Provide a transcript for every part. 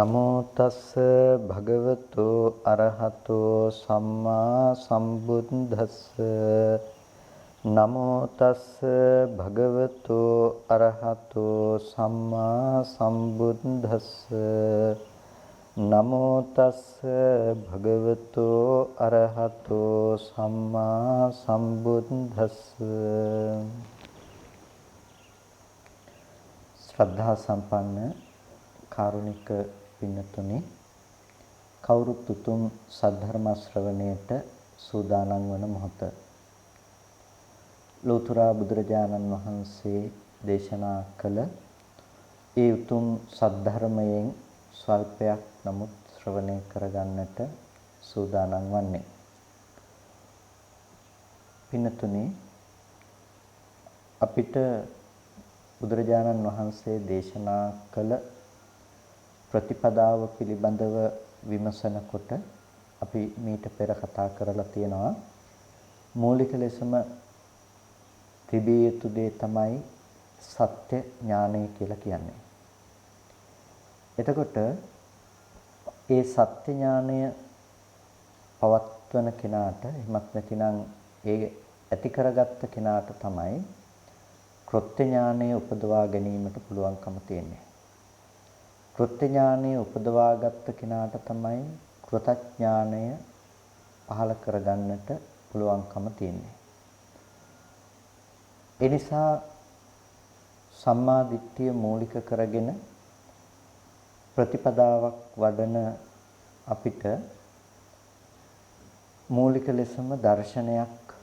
නමෝ තස්ස භගවතු අරහතෝ සම්මා සම්බුද්දස්ස නමෝ තස්ස භගවතු අරහතෝ සම්මා සම්බුද්දස්ස නමෝ තස්ස භගවතු අරහතෝ සම්මා සම්බුද්දස්ස ශ්‍රද්ධා සම්පන්න කාරුණික පින්නතුනි කවුරුත් උතුම් සද්ධර්ම ශ්‍රවණයට සූදානම් වන මොහොත ලෝතර බුදුරජාණන් වහන්සේ දේශනා කළ ඒ උතුම් සද්ධර්මයෙන් ස්වල්පයක් නමුත් ශ්‍රවණය කරගන්නට සූදානම් වන්නේ පින්නතුනි අපිට බුදුරජාණන් වහන්සේ දේශනා කළ ප්‍රතිපදාව පිළිබඳව විමසනකොට අපි මීට පෙර කතා කරලා තියෙනවා මූලික ලෙසම තිබිය යුතු දේ තමයි සත්‍ය ඥානය කියලා කියන්නේ. එතකොට ඒ සත්‍ය ඥානය පවත්වන කෙනාට එහෙමත් නැතිනම් ඒ ඇති කරගත්ත කෙනාට තමයි කෘත්‍ය ඥානය උපදවා ගැනීමට පුළුවන්කම තියෙන්නේ. කෘත්‍ය ඥානය උපදවාගත්ත කෙනාට තමයි කෘතඥානය පහළ කරගන්නට පුළුවන්කම තියෙන්නේ. ඒ නිසා සම්මා දිට්ඨිය මූලික කරගෙන ප්‍රතිපදාවක් වඩන අපිට මූලික ලෙසම දර්ශනයක්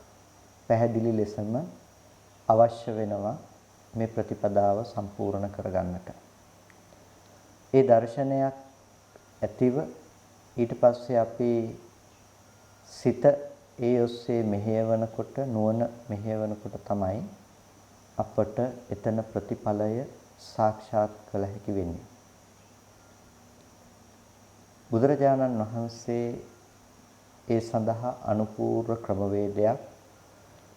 පැහැදිලි ලෙසම අවශ්‍ය වෙනවා මේ ප්‍රතිපදාව සම්පූර්ණ කරගන්නට. ඒ දර්ශනයක් ඇතිව ඊට පස්සේ අපි සිත ඒ ඔස්සේ මෙහෙයවනකොට නුවණ මෙහෙයවනකොට තමයි අපට එතන ප්‍රතිඵලය සාක්ෂාත් කළ හැකි වෙන්නේ. බුදුරජාණන් වහන්සේ ඒ සඳහා අනුපූර්ව ක්‍රමවේදයක්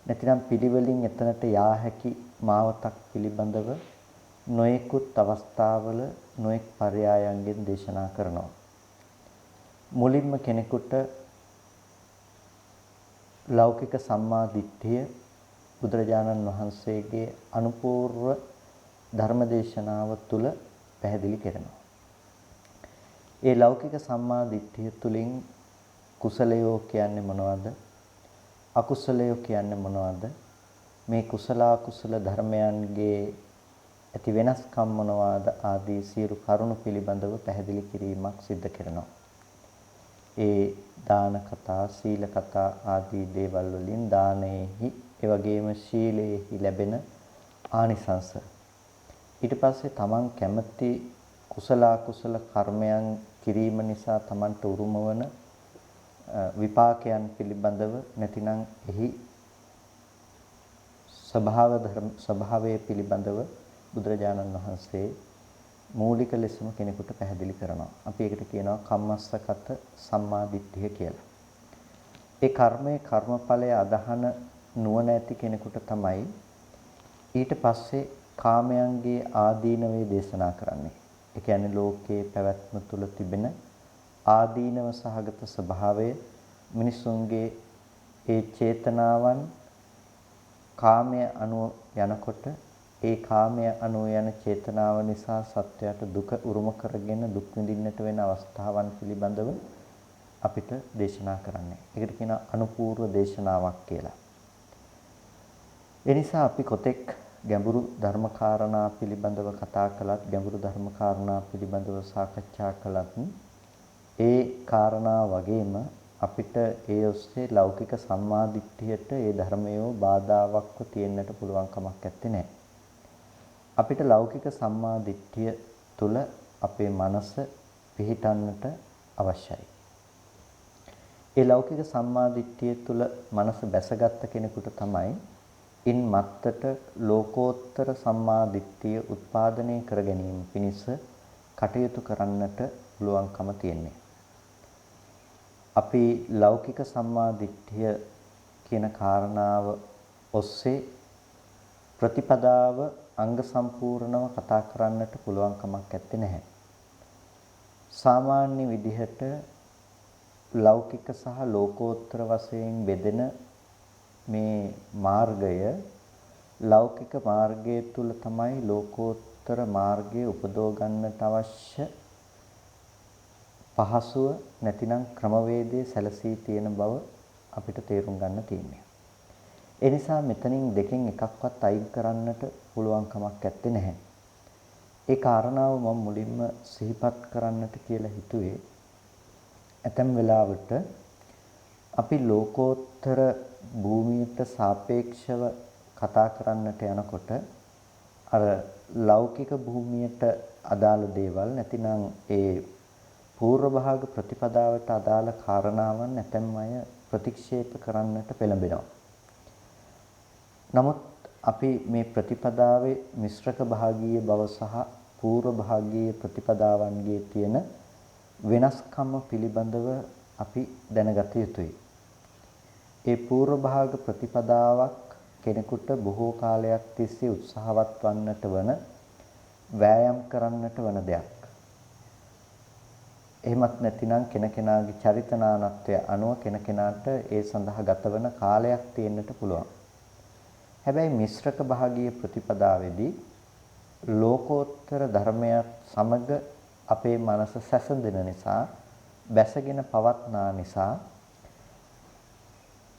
නැතිනම් පිළිවෙලින් එතනට යා හැකි මාවතක් පිළිබඳව නොයෙකුත් අවස්ථාවල නොයෙක් පරයයන්ගෙන් දේශනා කරනවා. මුලින්ම කෙනෙකුට ලෞකික සම්මා දිට්ඨිය බුදුරජාණන් වහන්සේගේ අනුපූර්ව ධර්මදේශනාව තුළ පැහැදිලි කරනවා. ඒ ලෞකික සම්මා දිට්ඨිය තුළින් කුසලයෝ කියන්නේ මොනවද? අකුසලයෝ කියන්නේ මොනවද? මේ කුසල අකුසල ධර්මයන්ගේ ඇති වෙනස්කම් මොනවාද ආදී සියලු කරුණු පිළිබඳව පැහැදිලි කිරීමක් සිදු කරනවා. ඒ දාන කතා, සීල කතා ආදී දේවල් වලින් දානයේහි, ඒ වගේම ශීලයේහි ලැබෙන ආනිසංස. ඊට පස්සේ තමන් කැමති කුසල අකුසල කර්මයන් කිරීම නිසා තමන්ට උරුම වන විපාකයන් පිළිබඳව නැතිනම් එහි ස්වභාවය පිළිබඳව බුදුරජාණන් වහන්සේ මූලික ලෙසම කෙනෙකුට පැහැදිලි කරනවා. අපි ඒකට කියනවා කම්මස්සගත සම්මා දිට්ඨිය කියලා. ඒ කර්මයේ කර්මඵලය අදහන නුවණ ඇති කෙනෙකුට තමයි ඊට පස්සේ කාමයන්ගේ ආදීනවේ දේශනා කරන්නේ. ඒ කියන්නේ ලෝකයේ පැවැත්ම තුල තිබෙන ආදීනව සහගත ස්වභාවය මිනිසුන්ගේ ඒ චේතනාවන් කාමයේ අනුව යනකොට ඒ කාමයේ අනුව යන චේතනාව නිසා සත්‍යයට දුක උරුම කරගෙන දුක් විඳින්නට වෙන අවස්ථාවන් පිළිබඳව අපිට දේශනා කරන්නේ. ඒකට කියනවා අනුපූර්ව දේශනාවක් කියලා. ඒ නිසා අපි කොතෙක් ගැඹුරු ධර්මකාරණා පිළිබඳව කතා කළත්, ගැඹුරු ධර්මකාරණා පිළිබඳව සාකච්ඡා කළත් ඒ කාරණා වගේම අපිට ඒ ඔස්සේ ලෞකික සම්මාදිට්ඨියට ඒ ධර්මයෝ බාධාවක්ව තියෙන්නට පුළුවන් කමක් නැත්තේ. අපිට ලෞකික සම්මාදිට්ඨිය තුළ අපේ මනස පිහිටන්නට අවශ්‍යයි. ඒ ලෞකික සම්මාදිට්ඨිය තුළ මනස බැසගත් කෙනෙකුට තමයි ඉන් මත්තට ලෝකෝත්තර සම්මාදිට්ඨිය උත්පාදනය කර ගැනීම පිණිස කටයුතු කරන්නට පුළුවන්කම තියෙන්නේ. අපි ලෞකික සම්මා දිට්ඨිය කියන කාරණාව ඔස්සේ ප්‍රතිපදාව අංග සම්පූර්ණව කතා කරන්නට පුළුවන් කමක් නැත්තේ නැහැ. සාමාන්‍ය විදිහට ලෞකික සහ ලෝකෝත්තර වශයෙන් බෙදෙන මේ මාර්ගය ලෞකික මාර්ගය තුල තමයි ලෝකෝත්තර මාර්ගයේ උපදව ගන්නට අවශ්‍ය පහසුව නැතිනම් ක්‍රමවේදයේ සැලසී තියෙන බව අපිට තේරුම් ගන්න තියෙනවා. ඒ නිසා මෙතනින් දෙකෙන් එකක්වත් අයින් කරන්නට පුළුවන් කමක් නැත්තේ නැහැ. ඒ කාරණාව මම මුලින්ම සිහිපත් කරන්නට කියලා හිතුවේ ඇතැම් වෙලාවට අපි ලෝකෝත්තර භූමියට සාපේක්ෂව කතා කරන්නට යනකොට අර ලෞකික භූමියට අදාළ දේවල් නැතිනම් ඒ පූර්ව භාග ප්‍රතිපදාවට අදාළ කාරණාවන් නැතැම් අය ප්‍රතික්ෂේප කරන්නට පෙළඹෙනවා. නමුත් අපි මේ ප්‍රතිපදාවේ මිශ්‍රක භාගීය බව සහ පූර්ව භාගීය ප්‍රතිපදාවන්ගේ තියෙන වෙනස්කම් පිළිබඳව අපි දැනගත යුතුයි. ඒ පූර්ව භාග ප්‍රතිපදාවක් කෙනෙකුට බොහෝ කාලයක් තිස්සේ උත්සාහවත් වන්නට වන වෑයම් කරන්නට වන දෙයක්. එහෙමත් නැතිනම් කෙනකෙනාගේ චරිතනානත්වය අනුව කෙනකෙනාට ඒ සඳහා ගතවන කාලයක් තියෙන්නට පුළුවන්. හැබැයි මිශ්‍රක භාගීය ප්‍රතිපදාවේදී ලෝකෝත්තර ධර්මයක් සමග අපේ මනස සැසඳෙන නිසා බැසගෙන පවත්නා නිසා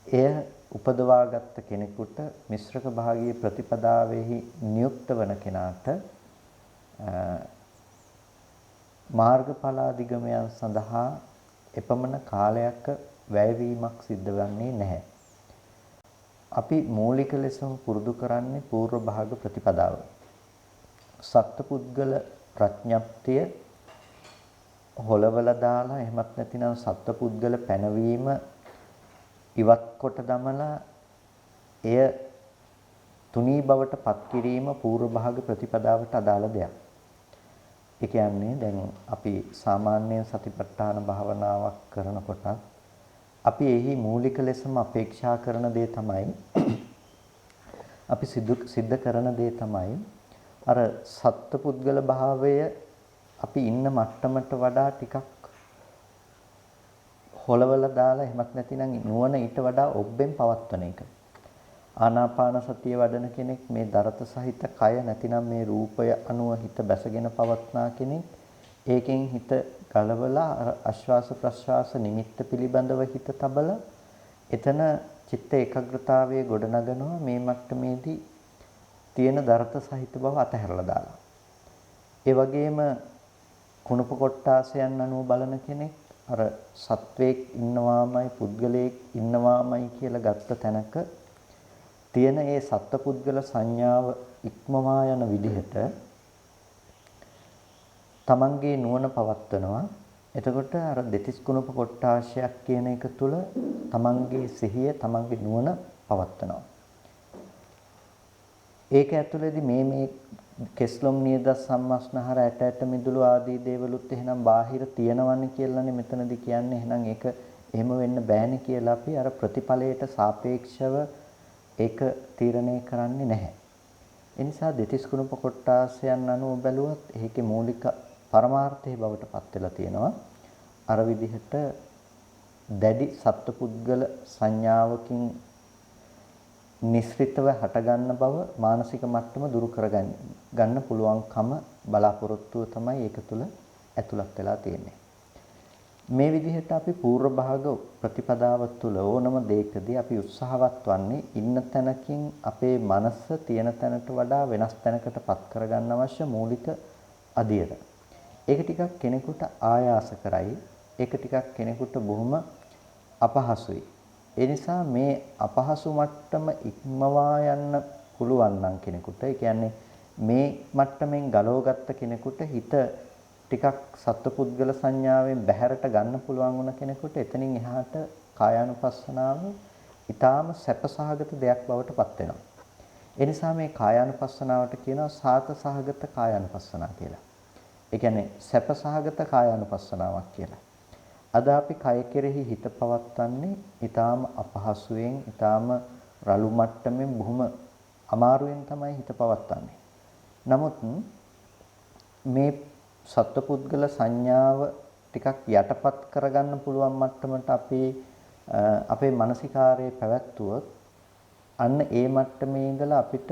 එය උපදවාගත් කෙනෙකුට මිශ්‍රක භාගීය ප්‍රතිපදාවෙහි නියුක්ත වන කෙනාට මාර්ගඵල අධිගමයන් සඳහා එපමණ කාලයක වැයවීමක් සිද්ධ වෙන්නේ නැහැ. අපි මූලික ලෙසම පුරුදු කරන්නේ පූර්ව භාග ප්‍රතිපදාව. සත්පුද්ගල ප්‍රඥප්තිය හොලවලා දාලා එහෙමත් නැතිනම් සත්පුද්ගල පැනවීම ඉවත් කොට දමලා එය තුනී බවට පත් කිරීම පූර්ව භාග ප්‍රතිපදාවට අදාළ දෙයක්. ඒ කියන්නේ දැන් අපි සාමාන්‍යයෙන් සතිපට්ඨාන භාවනාවක් කරනකොට අපි එහි මූලික ලෙසම අපේක්ෂා කරන දේ තමයි අපි සිද්ධ කරන දේ තමයි අර සත්පුද්ගල භාවය අපි ඉන්න මට්ටමට වඩා ටිකක් හොලවලා දාලා එහෙමත් නැතිනම් නුවණ ඊට වඩා ඔබ්බෙන් පවත්වන එක. ආනාපාන සතිය වඩන කෙනෙක් මේ දරත සහිත කය නැතිනම් මේ රූපය අනුව හිත බැසගෙන පවත්නා කෙනෙක් ඒකෙන් හිත ගලවලා ආශ්වාස ප්‍රශ්වාස නිමිත්ත පිළිබඳව හිත තබලා එතන චිත්ත ඒකාග්‍රතාවයේ ගොඩනගනවා මේ මට්ටමේදී තියෙන දරත සහිත බව අතහැරලා දාලා. ඒ වගේම කුණප කොට්ටාසයන් අනුව බලන කෙනෙක් අර සත්වයක් ඉන්නවාමයි පුද්ගලයෙක් ඉන්නවාමයි කියලා ගත්ත තැනක තියෙන ඒ සත්පුද්ගල සංඥාව ඉක්මවා යන විදිහට තමන්ගේ නුවණ පවත්වනවා. එතකොට අර දෙතිස් කුණප කොට්ටාශයක් කියන එක තුල තමන්ගේ සිහිය තමන්ගේ නුවණ පවත්වනවා. ඒක ඇතුළේදී මේ කෙස්ලොම් නියද සම්මස්නහර ඇට මිදුළු ආදී දේවලුත් එහෙනම් බාහිර තියෙනවන්නේ කියලානේ මෙතනදී කියන්නේ. එහෙනම් ඒක එහෙම වෙන්න බෑනේ කියලා අපි අර ප්‍රතිඵලයට සාපේක්ෂව ඒක තීරණය කරන්නේ නැහැ. ඒ නිසා දෙතිස් කුණප කොට්ටාසයන් අනුව බැලුවත් ඒකේ මූලික පරමාර්ථයේ බවට පත් වෙලා තියෙනවා. අර විදිහට දැඩි සත්පුද්ගල සංඥාවකින් නිස්ෘතව හටගන්න බව මානසික මට්ටම දුරු කරගන්න පුළුවන්කම බලාපොරොත්තුව තමයි ඒක තුළ ඇතුළත් වෙලා තියෙන්නේ. මේ විදිහට අපි පූර්ව භාග ප්‍රතිපදාව තුළ ඕනම දෙයකදී අපි උත්සාහවත් වන්නේ ඉන්න තැනකින් අපේ මනස තියෙන තැනට වඩා වෙනස් තැනකටපත් කරගන්න අවශ්‍ය මූලික අදියර. ඒක ටිකක් කෙනෙකුට ආයාස කරයි. ඒක ටිකක් කෙනෙකුට බොහොම අපහසුයි. ඒ නිසා මේ අපහසු මට්ටම ඉක්මවා යන්න පුළුවන් නම් කෙනෙකුට, ඒ කියන්නේ මේ මට්ටමින් ගලවගත්ත කෙනෙකුට හිත ටිකක් සත්පුද්ගල සංඥාවෙන් බැහැරට ගන්න පුළුවන් වුණ කෙනෙකුට එතනින් එහාට කායානුපස්සනාව ඊටාම සැපසහගත දෙයක් බවට පත් වෙනවා. ඒ නිසා මේ කායානුපස්සනාවට කියනවා සාත සහගත කායානුපස්සනාව කියලා. ඒ කියන්නේ සැපසහගත කායානුපස්සනාවක් කියලා. අද අපි කය කෙරෙහි හිත පවත්වන්නේ ඊටාම අපහසුයෙන්, ඊටාම රළු මට්ටමින් බොහොම අමාරුවෙන් තමයි හිත පවත්වන්නේ. නමුත් මේ සත්පුද්ගල සංඥාව ටිකක් යටපත් කරගන්න පුළුවන් මට්ටමට අපේ මානසිකාරයේ පැවැත්වුවොත් අන්න ඒ මට්ටමේ ඉඳලා අපිට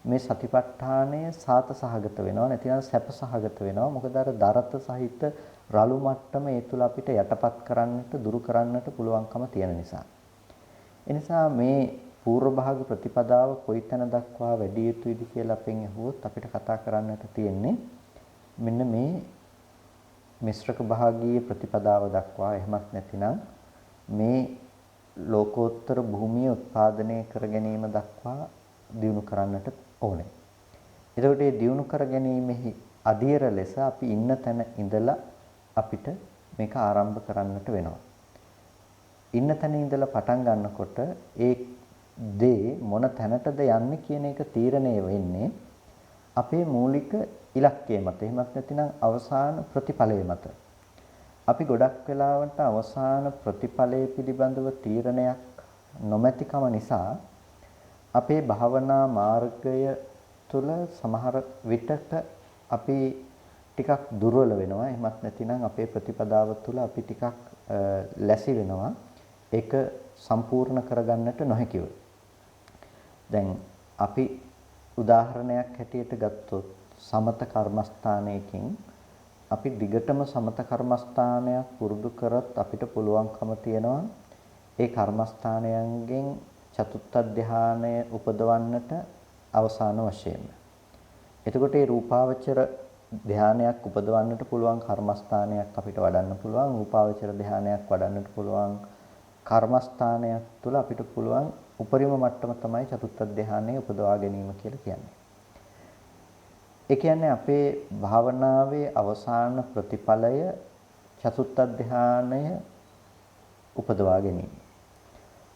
මේ සතිපට්ඨානය සාත සහගත වෙනවා නැතිනම් සැප සහගත වෙනවා. මොකද අර දරත සහිත රළු මට්ටම ඒ තුල අපිට යටපත් කරන්නට දුරු කරන්නට පුළුවන්කම තියෙන නිසා. ඒ නිසා මේ පූර්ව භාග ප්‍රතිපදාව කොයිතැන දක්වා වැඩි යුතුයිද කියලා අපෙන් අහුවොත් අපිට කතා කරන්නට තියෙන්නේ මෙන්න මේ මිශ්‍රක භාගීය ප්‍රතිපදාව දක්වා. එහෙමත් නැතිනම් මේ ලෝකෝත්තර භූමිය උත්පාදනය කර ගැනීම දක්වා දියුණු කරන්නට ඕනේ. එතකොට මේ දියුණු කර ගැනීමෙහි අධීර ලෙස අපි ඉන්න තැන ඉඳලා අපිට මේක ආරම්භ කරන්නට වෙනවා. ඉන්න තැන ඉඳලා පටන් ගන්නකොට ඒ දේ මොන තැනටද යන්නේ කියන එක තීරණය වෙන්නේ අපේ මූලික ඉලක්කය මත. එහෙමත් නැතිනම් අවසාන ප්‍රතිඵලය මත. අපි ගොඩක් වෙලාවට අවසාන ප්‍රතිඵලය පිළිබඳව තීරණයක් නොමැතිකම නිසා අපේ භාවනා මාර්ගය තුළ සමහර විටක අපි ටිකක් දුර්වල වෙනවා. එහෙමත් නැතිනම් අපේ ප්‍රතිපදාව තුළ අපි ටිකක් ලැසි වෙනවා. ඒක සම්පූර්ණ කරගන්නට නොහැකිව. දැන් අපි උදාහරණයක් හැටියට ගත්තොත් සමත කර්මස්ථානයකින් අපි දිගටම සමත කර්මස්ථානයක් පුරුදු කරත් අපිට පුළුවන්කම තියෙනවා ඒ කර්මස්ථානයන්ගෙන් චතුත්ථ ධානය උපදවන්නට අවසාන වශයෙන්. එතකොට මේ රූපාවචර ධානයක් උපදවන්නට පුළුවන් කර්මස්ථානයක් අපිට වඩන්න පුළුවන්. රූපාවචර ධානයක් වඩන්නට පුළුවන් කර්මස්ථානයක් තුළ අපිට පුළුවන් උපරිම මට්ටම තමයි චතුත්ථ ධානය උපදවා ගැනීම කියලා කියන්නේ. ඒ කියන්නේ අපේ භාවනාවේ අවසාන ප්‍රතිඵලය චතුත්ථ ධානය උපදවා ගැනීම.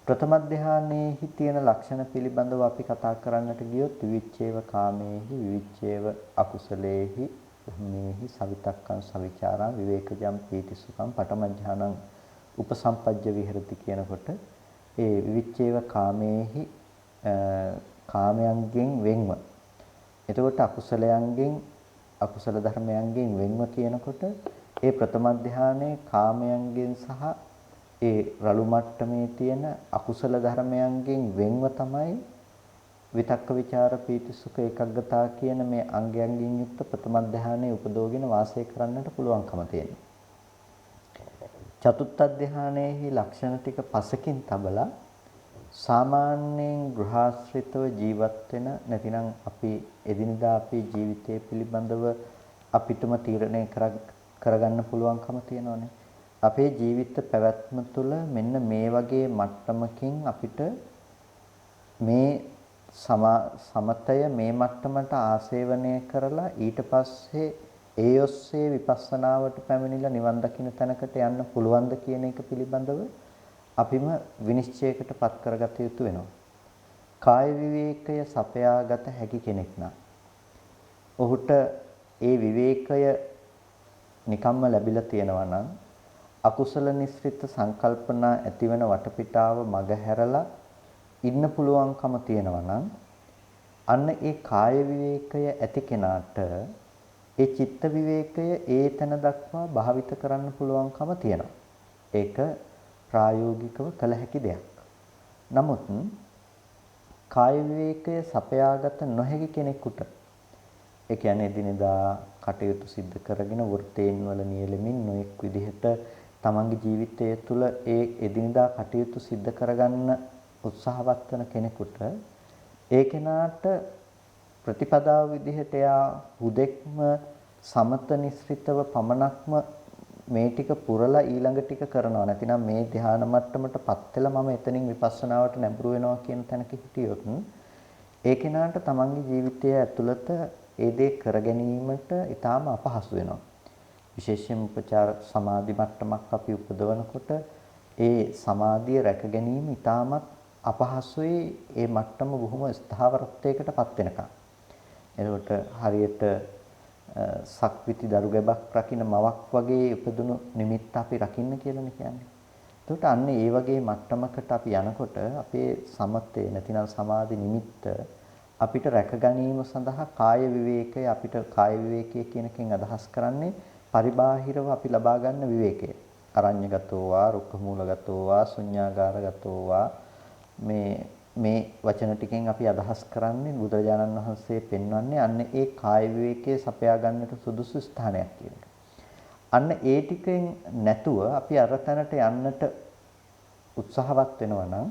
ප්‍රථම ධානයේහි තියෙන ලක්ෂණ පිළිබඳව අපි කතා කරන්නට ගියොත් විවිච්ඡේව කාමේහි විවිච්ඡේව අකුසලේහි ධම්මේහි සවිතක්කං සවිචාරං විවේකජම් පීතිසුඛං පඨමඥානං උපසම්පජ්ජ විහෙරති කියනකොට ඒ විවිච්ඡේව කාමේහි කාමයන්ගෙන් වෙන්ව. එතකොට අකුසලයන්ගෙන් අකුසල ධර්මයන්ගෙන් වෙන්ව කියනකොට ඒ ප්‍රථම ධානයේ කාමයන්ගෙන් සහ ඒ රළු මට්ටමේ තියෙන අකුසල ධර්මයන්ගෙන් වෙන්ව තමයි විතක්ක ਵਿਚාර පීති සුඛ ඒකග්ගතා කියන මේ අංගයන්ගෙන් යුක්ත ප්‍රථම ධානයේ උපදෝගෙන වාසය කරන්නට පුළුවන්කම තියෙනවා. චතුත්ථ ධානයේහි ලක්ෂණ ටික පසකින් තබලා සාමාන්‍යයෙන් ගෘහාශ්‍රිතව ජීවත් වෙන නැතිනම් අපි එදිනදා අපේ ජීවිතය පිළිබඳව අපිටම තීරණය කරගන්න පුළුවන්කම තියෙනවානේ. අපේ ජීවිත පැවැත්ම තුළ මෙන්න මේ වගේ මට්ටමකින් අපිට මේ සමතය මේ මට්ටමට ආසේවනය කරලා ඊට පස්සේ ඒ ඔස්සේ විපස්සනාවට පැමිණිලා නිවන් දකින්න තැනකට යන්න පුළුවන්ද කියන එක පිළිබඳව අපිම විනිශ්චයකටපත් කරගත යුතු වෙනවා. කාය විවේකය සපයාගත හැකි කෙනෙක් නම් ඔහුට ඒ විවේකය නිකම්ම ලැබිලා තියෙනවා නම් අකුසල නිස්ෘත සංකල්පනා ඇතිවන වටපිටාව මගහැරලා ඉන්න පුළුවන්කම තියෙනවා නම් අන්න ඒ කාය විවේකය ඇති කෙනාට ඒ චිත්ත විවේකය ඒ තැන දක්වා භාවිත කරන්න පුළුවන්කම තියෙනවා. ඒක ප්‍රායෝගිකව කළ හැකි දෙයක්. නමුත් කාය විවේකය සපයාගත නොහැකි කෙනෙකුට ඒ කියන්නේ එදිනෙදා කටයුතු සිද්ධ කරගෙන වෘත්තීන් වල නියැලෙමින් නොඑක් විදිහට තමන්ගේ ජීවිතය තුළ ඒ එදිනෙදා කටයුතු සිද්ධ කරගන්න උත්සාහවත් වෙන කෙනෙකුට ඒ කෙනාට ප්‍රතිපදාව විදිහට එයා හුදෙක්ම සමත නිස්ෘතව පමණක්ම මේ ටික පුරලා ඊළඟ ටික කරනවා. නැතිනම් මේ ධ්‍යාන මට්ටමටපත් වෙලා මම එතනින් විපස්සනාවට නැඹුරු වෙනවා කියන තැනක හිටියොත් ඒ කෙනාට තමන්ගේ ජීවිතය ඇතුළත ඒ දේ කර ගැනීමට ඊටාම අපහසු වෙනවා. විශේෂයෙන් උපචාර සමාධි මට්ටමක් අපි උපදවනකොට ඒ සමාධිය රැක ගැනීම ඊටාමත් අපහසුයි. ඒ මට්ටම බොහොම ස්ථාවරත්වයකටපත් වෙනකම්. එතකොට හරියට සක්විති දරු ගැබක් රකින්න මවක් වගේ උපදුණු නිමිත්ත අපි රකින්න කියලානේ කියන්නේ. එතකොට අන්න ඒ වගේ මට්ටමකට අපි යනකොට අපේ සමතේ නැතිනම් සමාධි නිමිත්ත අපිට රැක ගැනීම සඳහා කාය විවේකය අපිට කාය විවේකයේ කියන එකෙන් අදහස් කරන්නේ පරිබාහිරව අපි ලබා ගන්න විවේකය. අරඤ්‍යගතෝ වා, රුක්ඛමූලගතෝ වා, ශුඤ්ඤාගාරගතෝ වා මේ වචන ටිකෙන් අපි අදහස් කරන්නේ බුදුරජාණන් වහන්සේ පෙන්වන්නේ අන්න ඒ කාය විවේකයේ සපයා ගන්නට සුදුසු ස්ථානයක් කියන එක. අන්න ඒ ටිකෙන් නැතුව අපි අර තැනට යන්නට උත්සාහවත් වෙනවා නම්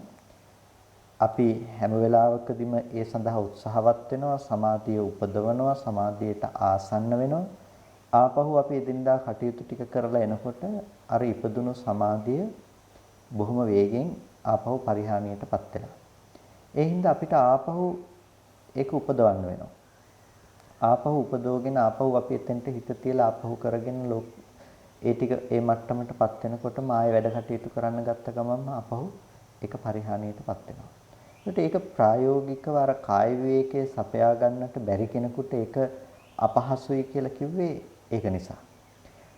අපි හැම වෙලාවකදීම ඒ සඳහා උත්සාහවත් වෙනවා, සමාධිය උපදවනවා, සමාධියට ආසන්න වෙනවා. ආපහු අපි එදිනදා කටයුතු ටික කරලා එනකොට අර ඉපදුණු සමාධිය බොහොම වේගෙන් ආපහු පරිහානියටපත් වෙනවා. ඒ හින්දා අපිට ආපහු ඒක උපදවන්න වෙනවා. ආපහු උපදවගෙන ආපහු අපි එතෙන්ට හිත තියලා ආපහු කරගෙන ඒ ටික ඒ මට්ටමටපත් වෙනකොටම ආයෙ වැඩ කටයුතු කරන්න ගත්ත ගමන්ම ආපහු ඒක පරිහානියටපත් වෙනවා. ඒක ප්‍රායෝගිකව අර කාය විවේකයේ සපයා ගන්නට බැරි කෙනෙකුට ඒක අපහසුයි කියලා කිව්වේ ඒක නිසා.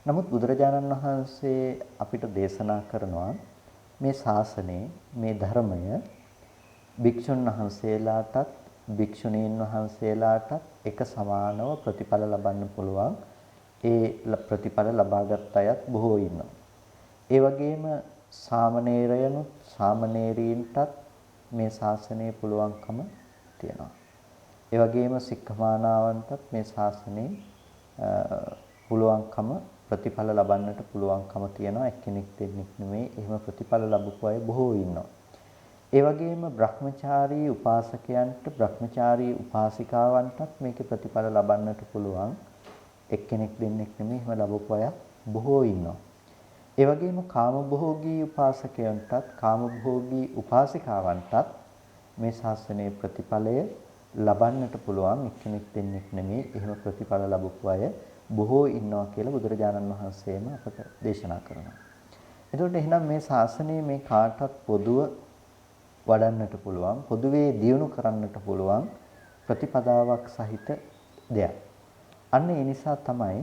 නමුත් බුදුරජාණන් වහන්සේ අපිට දේශනා කරනවා මේ ශාසනයේ මේ ධර්මය භික්ෂුන් වහන්සේලාටත් භික්ෂුණීන් වහන්සේලාටත් එක සමානව ප්‍රතිඵල ලබන්න පුළුවන්. ඒ ප්‍රතිඵල ලබාගත් අයත් බොහෝ ඉන්නවා. ඒ වගේම සාමණේරයනුත් සාමණේරීන්ටත් මේ ශාසනයේ පුළුවන්කම තියෙනවා. ඒ වගේම සික්ඛමානාවන්ටත් මේ ශාසනයේ පුළුවන්කම ප්‍රතිඵල ලබන්නට පුළුවන්කම තියෙනවා. එක්කෙනෙක් දෙන්නෙක් නෙමෙයි. එහෙම ප්‍රතිඵල ලැබපු අය බොහෝ ඉන්නවා. ඒ වගේම බ්‍රහ්මචාරී උපාසකයන්ට බ්‍රහ්මචාරී උපාසිකාවන්ටත් මේකේ ප්‍රතිඵල ලබන්නට පුළුවන්. එක්කෙනෙක් දෙන්නෙක් නෙමෙයි. එහෙම ලැබපු අය බොහෝ ඉන්නවා. ඒ වගේම කාමභෝගී උපාසකයන්ටත් කාමභෝගී උපාසිකාවන්ටත් මේ ශාසනයේ ප්‍රතිඵලය ලබන්නට පුළුවන්. එක්කෙනෙක් දෙන්නෙක් නෙමෙයි. එහෙම ප්‍රතිඵල ලැබපු අය බොහෝ ඉන්නවා කියලා බුදුරජාණන් වහන්සේම අපට දේශනා කරනවා. එතකොට එහෙනම් මේ ශාසනය මේ කාටවත් පොදුව වඩන්නට පුළුවන්, පොදුවේ දියුණු කරන්නට පුළුවන් ප්‍රතිපදාවක් සහිත දෙයක්. අන්න ඒ නිසා තමයි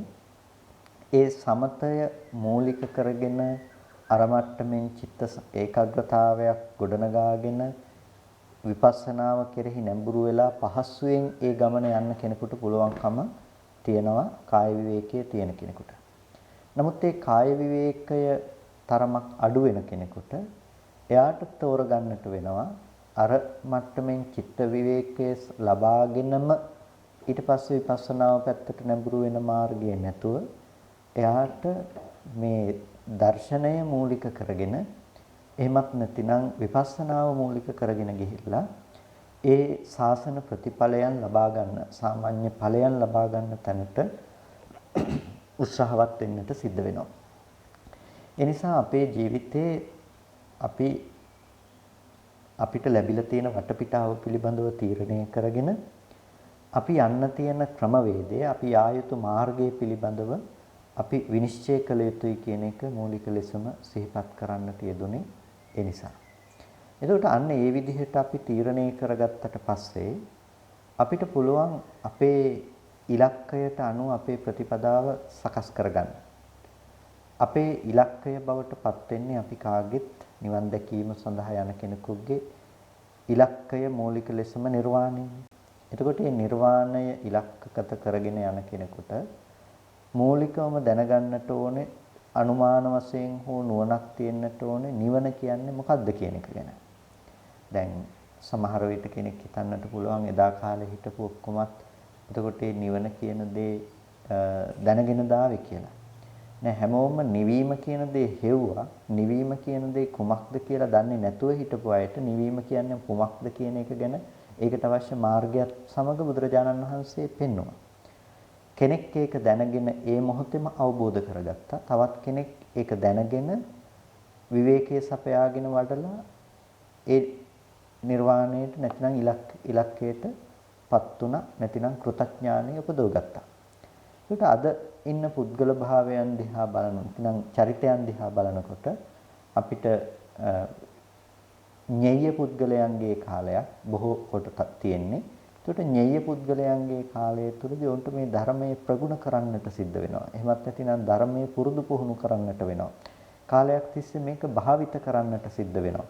ඒ සමතය මූලික කරගෙන අර මට්ටමින් චිත්ත ඒකාග්‍රතාවයක් ගොඩනගාගෙන විපස්සනාව කෙරෙහි නැඹුරු වෙලා පහසුවෙන් ඒ ගමන යන්න කෙනෙකුට පුළුවන්කම තියෙනවා කාය විවේකයේ තියෙන කෙනෙකුට. නමුත් ඒ කාය විවේකය තරමක් අඩු වෙන කෙනෙකුට එයාට තෝරගන්නට වෙනවා අර මට්ටමින් චිත්ත විවේකයේ ලබාගෙනම ඊට පස්සේ විපස්සනාව පැත්තට නැඹුරු වෙන මාර්ගය නැතුව එයාට මේ දර්ශනය මූලික කරගෙන එහෙමත් නැතිනම් විපස්සනාව මූලික කරගෙන ගිහිල්ලා ඒ ශාසන ප්‍රතිඵලයන් ලබා ගන්න සාමාන්‍ය ඵලයන් ලබා ගන්න තැනට උත්සාහවත් වෙන්නට සිද්ධ වෙනවා. ඒ නිසා අපේ ජීවිතේ අපිට ලැබිලා තියෙන වටපිටාව පිළිබඳව තීරණය කරගෙන අපි යන්න තියෙන ක්‍රමවේදය අපි ආයුතු මාර්ගය පිළිබඳව අපි විනිශ්චය කළ යුතුයි කියන එක මූලික ලෙසම සිහිපත් කරන්නට යෙදුනේ ඒ නිසා. එතකොට අන්න ඒ විදිහට අපි තීරණය කරගත්තට පස්සේ අපිට පුළුවන් අපේ ඉලක්කයට අනුව අපේ ප්‍රතිපදාව සකස් කරගන්න. අපේ ඉලක්කය බවට පත් වෙන්නේ අපි කාගෙත් නිවන් දැකීම සඳහා යන කෙනෙකුගේ ඉලක්කය මූලික ලෙසම නිර්වාණය. එතකොට මේ නිර්වාණය ඉලක්කගත කරගෙන යන කෙනෙකුට මූලිකවම දැනගන්නට ඕනේ අනුමාන වශයෙන් හෝ නුවණක් තියෙන්නට ඕනේ නිවන කියන්නේ මොකක්ද කියන එක ගැන. දැන් සමහර විට කෙනෙක් හිතන්නට පුළුවන් එදා කාලේ හිටපු ඔක්කොමත් එතකොට මේ නිවන කියන දේ දැනගෙන දාවේ කියලා. නෑ හැමෝම නිවීම කියන දේ හෙව්වා. නිවීම කියන දේ කුමක්ද කියලා දන්නේ නැතුව හිටපු අයට නිවීම කියන්නේ කුමක්ද කියන එක ගැන ඒකට අවශ්‍ය මාර්ගයත් සමග බුදුරජාණන් වහන්සේ පෙන්වුවා. කෙනෙක් ඒක දැනගෙන ඒ මොහොතේම අවබෝධ කරගත්තා. තවත් කෙනෙක් ඒක දැනගෙන විවේකයේ සපයාගෙන වඩලා ඒ නිර්වාණයට නැතිනම් ඉලක්කයටපත් උනා නැතිනම් කෘතඥානෙ උපදවගත්තා. ඒකට අද ඉන්න පුද්ගල භාවයන් දිහා බලනොත් නැත්නම් චරිතයන් දිහා බලනකොට අපිට ඤෙය්‍ය පුද්ගලයන්ගේ කාලයක් බොහෝ කොට තියෙන්නේ. ඒකට ඤෙය්‍ය පුද්ගලයන්ගේ කාලය තුළදී උන්ට මේ ධර්මයේ ප්‍රගුණ කරන්නට සිද්ධ වෙනවා. එහෙමත් නැතිනම් ධර්මයේ පුරුදු පුහුණු කරන්නට වෙනවා. කාලයක් තිස්සේ මේක භාවිත කරන්නට සිද්ධ වෙනවා.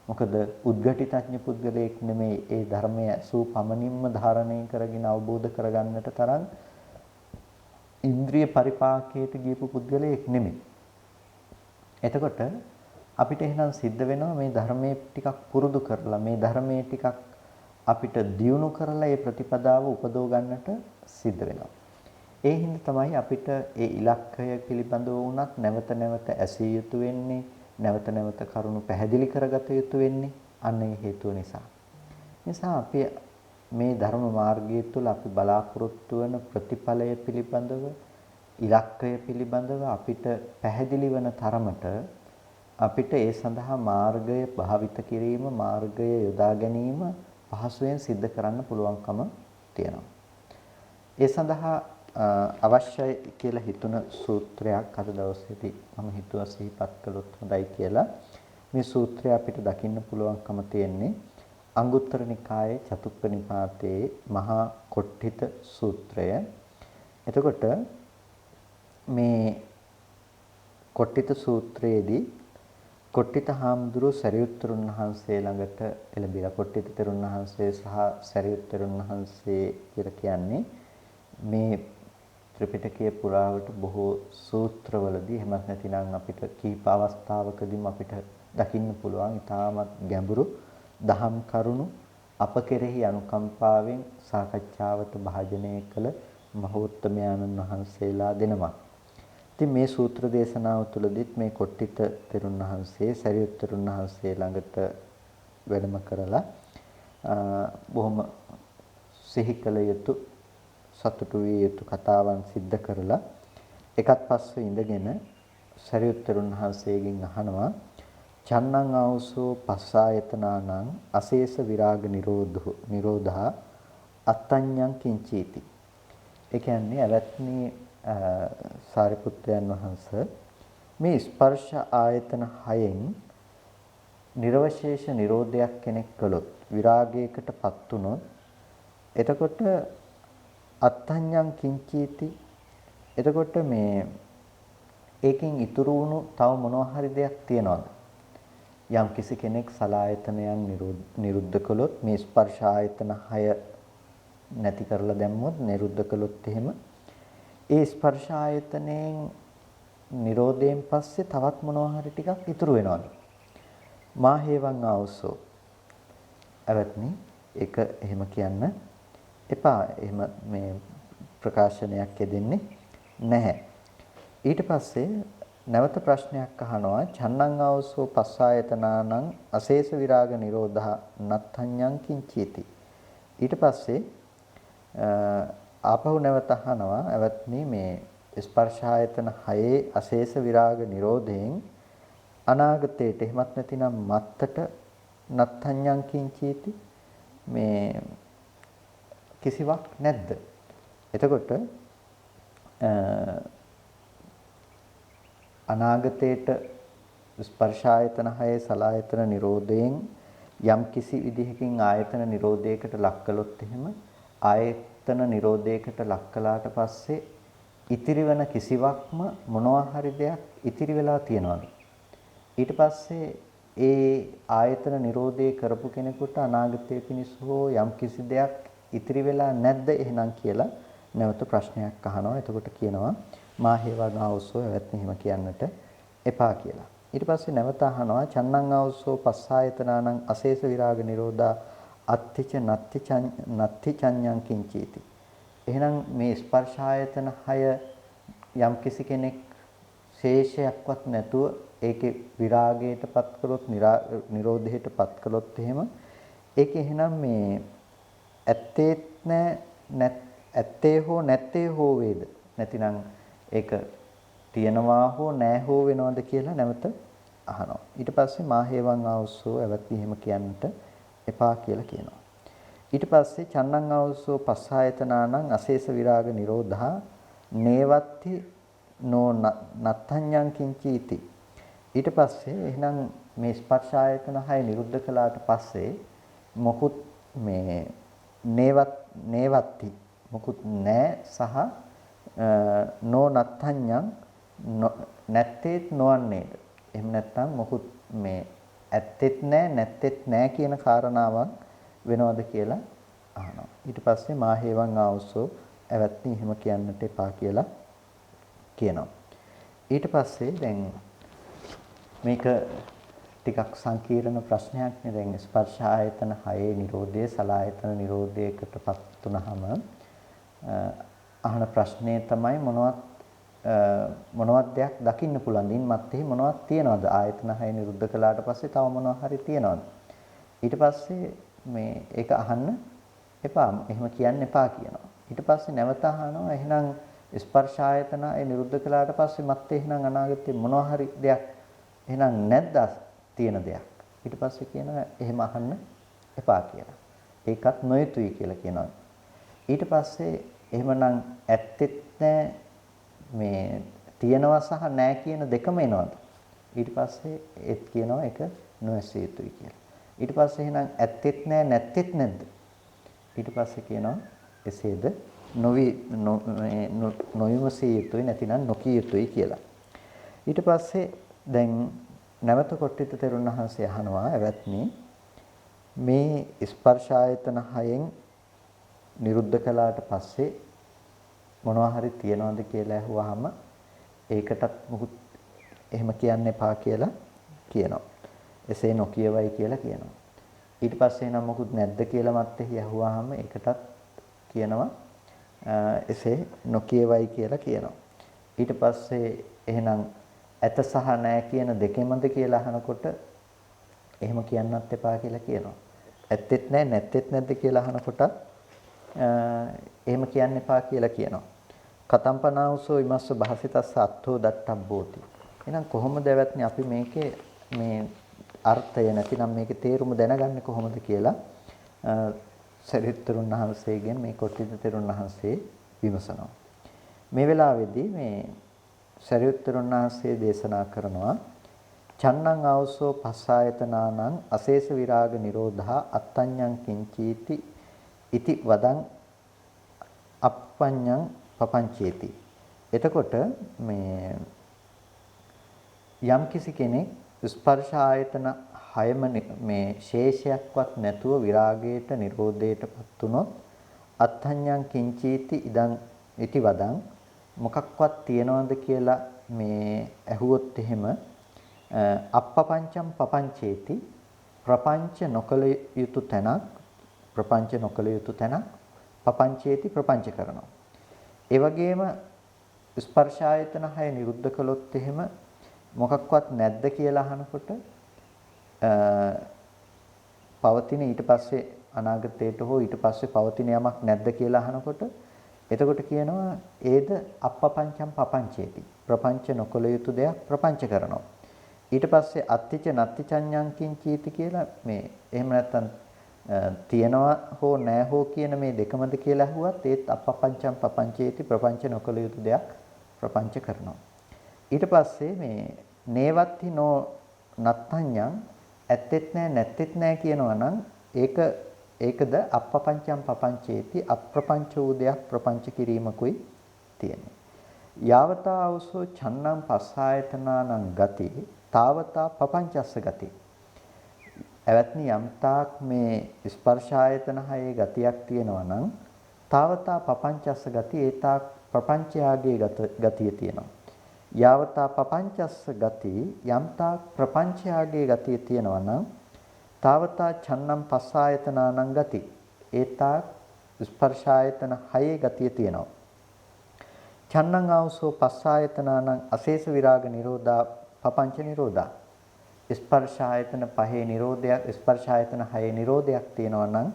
මොකද උද්ඝටිතඥ පුද්ගලයෙක් නෙමෙයි ඒ ධර්මය සූ පමණින්ම ධාරණය කරගෙන අවබෝධ කරගන්නට තරම් ඉන්ද්‍රිය පරිපාකයට ගියපු පුද්ගලයෙක් නෙමෙයි. එතකොට අපිට එහෙනම් සිද්ධ වෙනවා මේ ධර්මයේ ටිකක් පුරුදු කරලා මේ ධර්මයේ ටිකක් අපිට දියුණු කරලා ඒ ප්‍රතිපදාව උපදව ගන්නට සිද්ධ වෙනවා. ඒ හින්දා තමයි අපිට ඒ ඉලක්කය පිළිබඳව වුණත් නැවත නැවත ඇසිය යුතු වෙන්නේ, නැවත නැවත කරුණු පැහැදිලි කරගත යුතු වෙන්නේ අන්න ඒ හේතුව නිසා. නිසා අපි මේ ධර්ම මාර්ගය තුළ අපි බලාපොරොත්තු වන ප්‍රතිඵලය පිළිබඳව, ඉලක්කය පිළිබඳව අපිට පැහැදිලි වන තරමට අපිට ඒ සඳහා මාර්ගය භාවිත කිරීම, මාර්ගය යොදා ගැනීම පහසුවෙන් සිද්ධ කරන්න පුළුවන්කම තියෙනවා. ඒ සඳහා අවශ්‍යයි කියලා හිතුන සූත්‍රයක් අද දවසේදී මම හිතුවා සිහිපත් කළොත් හොඳයි කියලා. මේ සූත්‍රය අපිට දකින්න පුළුවන්කම තියෙන්නේ අංගුත්තර නිකායේ චතුක්ක නිපාතයේ මහා කොට්ඨිත සූත්‍රය. එතකොට මේ කොට්ඨිත සූත්‍රයේදී කොට්ඨිත හාමුදුරුවෝ සරියුත් තෙරුන් වහන්සේ ළඟට එළඹිලා කොට්ඨිත තෙරුන් වහන්සේ සහ සරියුත් තෙරුන් වහන්සේ කියලා කියන්නේ මේ ත්‍රිපිටකයේ පුරාවට බොහෝ සූත්‍රවලදී එහෙමත් නැතිනම් අපිට කීප අවස්ථාවකදීම අපිට දකින්න පුළුවන් ඉතාමත් ගැඹුරු දහම් කරුණු අප කෙරෙහි අනුකම්පාවෙන් සාකච්ඡාවට භාජනය කළ මහෝත්තමයන්න් වහන්සේලා දෙනමක්. ඉතින් මේ සූත්‍ර දේශනාව තුළදීත් මේ කොට්ඨිත තෙරුන් වහන්සේ සරියුත් තෙරුන් වහන්සේ ළඟට වැඩම කරලා බොහොම සිහි කළ යුතු සතුටු විය යුතු කතාවන් සිද්ධ කරලා එකත් පස්සේ ඉඳගෙන සරියුත් තෙරුන් වහන්සේගෙන් අහනවා චන්නං ආවසෝ පස්සායතනානං අශේෂ විරාග නිරෝධා අත්තඤ්ඤං කිංචීති. ඒ කියන්නේ අවත්නි සාරිපුත්‍රයන් වහන්සේ මේ ස්පර්ශ ආයතන 6න් නිර්වශේෂ නිරෝධයක් කෙනෙක් කළොත් විරාගයකටපත් වුනොත් එතකොට අත්තඤ්ඤං කිංචීති. එතකොට මේ ඒකෙන් ඉතුරු වුණු තව මොනවා හරි දෙයක් තියනවද? යම් කිසි කෙනෙක් සලායතනයන් නිරුද්ධ කළොත් මේ ස්පර්ශ ආයතන 6 නැති කරලා දැම්මොත් නිරුද්ධ කළොත් එහෙම ඒ ස්පර්ශ ආයතනයෙන් නිරෝධයෙන් පස්සේ තවත් මොනවා හරි ටිකක් ඉතුරු වෙනවද? මා හේවං ආවසෝ. අවත්නි ඒක එහෙම කියන්න එපා. එහෙම මේ ප්‍රකාශනයක් දෙන්නේ නැහැ. ඊට පස්සේ නැවත ප්‍රශ්නයක් අහනවා චන්නං ආවසෝ පස්සායතනානං අශේෂ විරාග නිරෝධා නත්තඤ්ඤං කිංචීති. ඊට පස්සේ ආපහු නැවත අහනවා අවත්නි මේ ස්පර්ශ ආයතන 6 අශේෂ විරාග නිරෝධයෙන් අනාගතයට එහෙමත් නැතිනම් මත්තට නත්තඤ්ඤං කිංචීති මේ කිසිවක් නැද්ද? එතකොට අනාගතයට ස්පර්ශ ආයතන 6 සලායතන නිරෝධයෙන් යම් කිසි විදිහකින් ආයතන නිරෝධයකට ලක් කළොත් එහෙම ආයතන නිරෝධයකට ලක් කළාට පස්සේ ඉතිරි වෙන කිසිවක්ම මොනවා හරි දෙයක් ඉතිරි වෙලා තියනවාද? ඊට පස්සේ ඒ ආයතන නිරෝධය කරපු කෙනෙකුට අනාගතයේ පිණිස හෝ යම් කිසි දෙයක් ඉතිරි වෙලා නැද්ද එහෙනම් කියලා නැවත ප්‍රශ්නයක් අහනවා. එතකොට කියනවා මා හේවං ආවසෝ එවත්නි එහෙම කියන්නට එපා කියලා. ඊට පස්සේ නැවත අහනවා චන්නං ආවසෝ පස්සායතනානං අශේෂ විරාග නිරෝධා අත්තිච නත්ති චඤ්ඤං කිංචීති. එහෙනම් මේ ස්පර්ශ ආයතන 6 යම් කිසි කෙනෙක් ශේෂයක්වත් නැතුව ඒකේ විරාගයටපත් කළොත් නිරෝධයටපත් කළොත් එහෙම ඒක එහෙනම් මේ ඇත්තේ ඇත්තේ හෝ නැත්තේ හෝ වේද? නැතිනම් ඒක තියනවා හෝ නැහැ හෝ වෙනවද කියලා නැවත අහනවා. ඊට පස්සේ මා හේවං ආවසෝ එවත්නි එහෙම කියන්නට එපා කියලා කියනවා. ඊට පස්සේ චන්නං ආවසෝ පස්සායතනානං අශේෂ විරාග නිරෝධා නේවත්ති නෝ නත්තඤ්ඤං කිංචීති. ඊට පස්සේ එහෙනම් මේ ස්පර්ශ ආයතන 6 නිරුද්ධ කළාට පස්සේ මොකුත් මේ නේවත්ති මොකුත් නැහැ සහ නෝ නත්තඤ්ඤං නැත්තේත් නොවන්නේද? එහෙම නැත්නම් මොකුත් මේ ඇත්තෙත් නැහැ නැත්තෙත් නැහැ කියන කාරණාවක් වෙනවද කියලා අහනවා. ඊට පස්සේ මා හේවන් ආවුසෝ ඇවැත්නි එහෙම කියන්නට එපා කියලා කියනවා. ඊට පස්සේ දැන් මේක ටිකක් සංකීර්ණ ප්‍රශ්නයක් නේ. දැන් ස්පර්ශ ආයතන 6 නිරෝධය සලආයතන නිරෝධයකටපත් වුනහම අහන ප්‍රශ්නේ තමයි මොනවත් දෙයක් දකින්න පුළුවන්. දින් මැත්තේ මොනවත් තියනවද? ආයතන 6 නිරුද්ධ කළාට පස්සේ තව මොනවා හරි තියනවද? ඊට පස්සේ මේ ඒක අහන්න එපා. එහෙම කියන්න එපා කියනවා. ඊට පස්සේ නැවත අහනවා එහෙනම් ස්පර්ශ ආයතන 6 නිරුද්ධ කළාට පස්සේ මැත්තේ එහෙනම් අනාගතේ මොනවා හරි දෙයක් එහෙනම් නැද්ද තියෙන දෙයක්? ඊට පස්සේ කියනවා එහෙම අහන්න එපා කියලා. ඒකත් නොයුතුයි කියලා කියනවා. ඊට පස්සේ එහෙමනම් ඇත්තෙත් නැහැ මේ තියනවා සහ නැහැ කියන දෙකම එනවාද? ඊට පස්සේ ඒත් කියනවා ඒක නොඇසිය යුතුයි කියලා. ඊට පස්සේ එහෙනම් ඇත්තෙත් නැහැ නැත්තෙත් නැද්ද? ඊට පස්සේ කියනවා එසේද නොවිමසිය යුතුයි නැතිනම් නොකිය යුතුයි කියලා. ඊට පස්සේ දැන් නැවත කොට්ටිත තෙරුන් වහන්සේ අහනවා එවත්නි මේ ස්පර්ශ ආයතන 6න් නිරුද්ධ කළාට පස්සේ මොනවා හරි තියනවද කියලා අහුවාම ඒකටත් මොකුත් එහෙම කියන්න එපා කියලා කියනවා. එසේ නොකියවයි කියලා කියනවා. ඊට පස්සේ නම් මොකුත් නැද්ද කියලා මත්තේ අහුවාම ඒකටත් කියනවා එසේ නොකියවයි කියලා කියනවා. ඊට පස්සේ එහෙනම් ඇත සහ නැහැ කියන දෙකෙමද කියලා අහනකොට එහෙම කියන්නත් එපා කියලා කියනවා. ඇත්තෙත් නැහැ නැත්තෙත් නැද්ද කියලා අහනකොට එහෙම කියන්න එපා කියලා කියනවා. කතම්පනාවසෝ ඉමස්ස භාසිතස්ස අත්ථෝ දත්තබ්බෝති. එහෙනම් කොහොමද එවත්නි අපි මේකේ මේ අර්ථය නැතිනම් මේකේ තේරුම දැනගන්නේ කොහොමද කියලා සරියුත්තරුන් වහන්සේගෙන් මේ කොට්ටිත තෙරුන් වහන්සේ විමසනවා. මේ වෙලාවේදී මේ සරියුත්තරුන් වහන්සේ දේශනා කරනවා චන්නං ආවසෝ පස්සායතනානං අශේෂ විරාග නිරෝධා අත්තඤ්ඤං කිංචීති ඉති වදං අප්පඤ්ඤං පපංචේති. එතකොට මේ යම්කිසි කෙනෙක් ස්පර්ශ ආයතන 6ම මේ ශේෂයක්වත් නැතුව විරාගයට නිරෝධයටපත් වුනොත් අත්තඤ්ඤං කිංචීති ඉදං ඉති වදං මොකක්වත් තියනවද කියලා මේ ඇහුවොත් එහෙම අප්පපංචම් පපංචේති ප්‍රපංච නොකල යුතු තැනක් පපංචේති ප්‍රපංච කරනවා. ඒ වගේම ස්පර්ශ ආයතන 6 නිරුද්ධ කළොත් එහෙම මොකක්වත් නැද්ද කියලා අහනකොට පවතින ඊට පස්සේ අනාගතයට හෝ ඊට පස්සේ පවතින යමක් නැද්ද කියලා අහනකොට එතකොට කියනවා ඒද අප්පපංචම් පපංචේති ප්‍රපංච නොකළ යුතු දෙයක් ප්‍රපංච කරනවා. ඊට පස්සේ අත්තිච නත්තිචඤ්ඤං කිංචීති කියලා මේ එහෙම නැත්නම් තියනවා හෝ නැහැ හෝ කියන මේ දෙකමද කියලා අහුවත් ඒත් අප්පපංචම් පපංචේති ප්‍රපංච නොකළ යුතු දෙයක් ප්‍රපංච කරනවා. ඊට පස්සේ මේ නේවත්ති නෝ නත්තඤ්ඤං ඇත්තෙත් නැහැ නැත්තෙත් නැහැ කියනවා නම් ඒකද අප්පපංචම් පපංචේති අප්‍රපංච වූ දෙයක් ප්‍රපංච කිරීමකුයි තියෙන්නේ. යාවතා අවසෝ චන්නම් පස්සායතනානං ගති තාවතා පපංචස්ස ගති. එවත්නි යම්තාක් මේ ස්පර්ශ ආයතන 6 ගතියක් තියෙනවා නම් තාවතා පපංචස්ස ගති ඒතාක් ප්‍රපංචයාගේ ගතිය තියෙනවා. යාවතා පපංචස්ස ගති යම්තාක් ප්‍රපංචයාගේ ගතිය තියෙනවා නම් තාවතා චන්නම් පස්සායතනානං ගති ඒතාක් ස්පර්ශ ආයතන 6 ගතිය තියෙනවා. චන්නං ආවසෝ පස්සායතනානං අශේෂ විරාග නිරෝධා පපංච නිරෝධා ස්පර්ශ ආයතන 5 නිරෝධයක් ස්පර්ශ ආයතන 6 නිරෝධයක් තියෙනවා නම්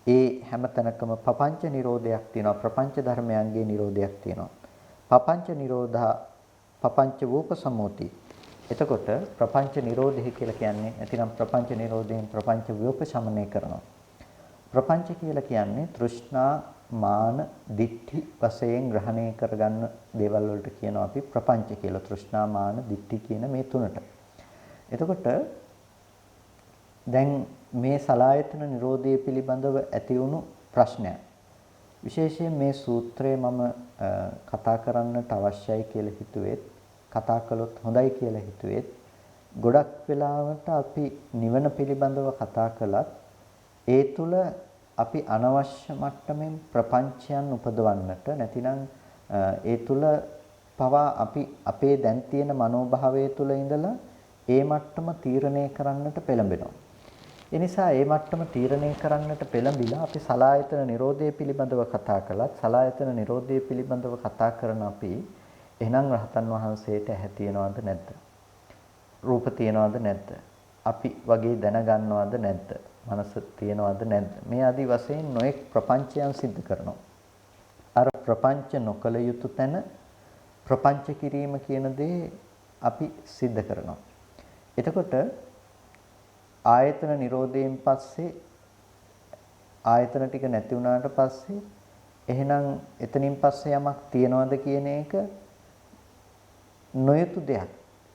ඒ හැමතැනකම පපංච නිරෝධයක් තියෙනවා ප්‍රපංච ධර්මයන්ගේ නිරෝධයක් තියෙනවා. පපංච නිරෝධා පපංච වූපසමෝති. එතකොට ප්‍රපංච නිරෝධය කියලා කියන්නේ නැතිනම් ප්‍රපංච නිරෝධයෙන් ප්‍රපංච ව්‍යෝපශමනය කරනවා. ප්‍රපංච කියලා කියන්නේ තෘෂ්ණා මාන දිට්ඨි වශයෙන් ග්‍රහණය කරගන්න දේවල් වලට කියනවා අපි ප්‍රපංච කියලා. තෘෂ්ණා මාන දිට්ඨි කියන මේ තුනට. එතකොට දැන් මේ සලායතන නිරෝධය පිළිබඳව ඇති වුණු ප්‍රශ්නයක්. විශේෂයෙන් මේ සූත්‍රය මම කතා කරන්නට අවශ්‍යයි කියලා හිතුවෙත් කතා කළොත් හොඳයි කියලා හිතුවෙත් ගොඩක් වෙලාවට අපි නිවන පිළිබඳව කතා කළත් ඒ තුල අපි අනවශ්‍ය මට්ටමින් ප්‍රපංචයන් උපදවන්නට නැතිනම් ඒ තුල පවා අපි අපේ දැන් තියෙන මනෝභාවය තුල ඉඳලා ඒ මට්ටම තීරණය කරන්නට පෙළඹෙනවා. ඒ නිසා ඒ මට්ටම තීරණය කරන්නට පෙළඹිලා අපි සලායතන නිරෝධය පිළිබඳව කතා කළත් සලායතන නිරෝධය පිළිබඳව කතා කරන අපි එහෙනම් රහතන් වහන්සේට ඇහැ තියනවද නැද්ද? රූප තියනවද නැද්ද? අපි වගේ දැනගන්නවද නැද්ද? මනස තියනවද නැද්ද? මේ ආදී වශයෙන් නොඑක් ප්‍රපංචයන් සිද්ධ කරනවා. අර ප්‍රපංච නොකල යුතු තැන ප්‍රපංච කිරීම කියන දේ අපි සිද්ධ කරනවා. එතකොට ආයතන නිරෝධයෙන් පස්සේ ආයතන ටික නැති වුණාට පස්සේ එහෙනම් එතනින් පස්සේ යමක් තියනවද කියන එක නොයුතු දෙයක්.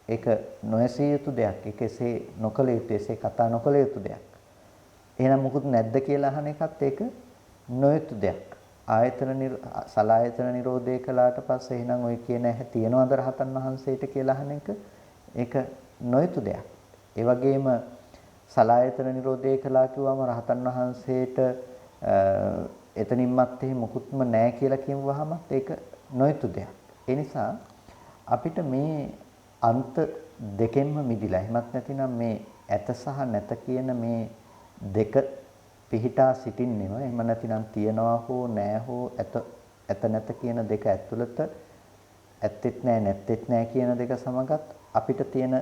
ඒක නොඇසිය යුතු දෙයක්. ඒක එසේ නොකළ යුතු, එසේ කතා නොකළ යුතු දෙයක්. එහෙනම් මොකුත් නැද්ද කියලා අහන එකත් ඒක නොයුතු දෙයක්. සලායතන නිරෝධය කළාට පස්සේ එහෙනම් ඔය කියන ඇහැ තියනවද රහතන් වහන්සේට කියලා අහන එක ඒක නොයුතු දෙයක්. ඒ වගේම සලායතන නිරෝධය කළා කිව්වම රහතන් වහන්සේට එතනින්මත් එහෙ මොකුත්ම නැහැ කියලා කියවහම ඒක නොයුතු දෙයක්. ඒ නිසා අපිට මේ අන්ත දෙකෙන්ම මිදිලා එහෙමත් නැතිනම් මේ ඇත සහ නැත කියන මේ දෙක පිහිටා සිටින්නේම එහෙම නැතිනම් තියනවා හෝ නැහැ හෝ ඇත නැත කියන දෙක ඇතුළත ඇත්තෙත් නැහැ නැත්තෙත් නැහැ කියන දෙක සමගත් අපිට තියෙන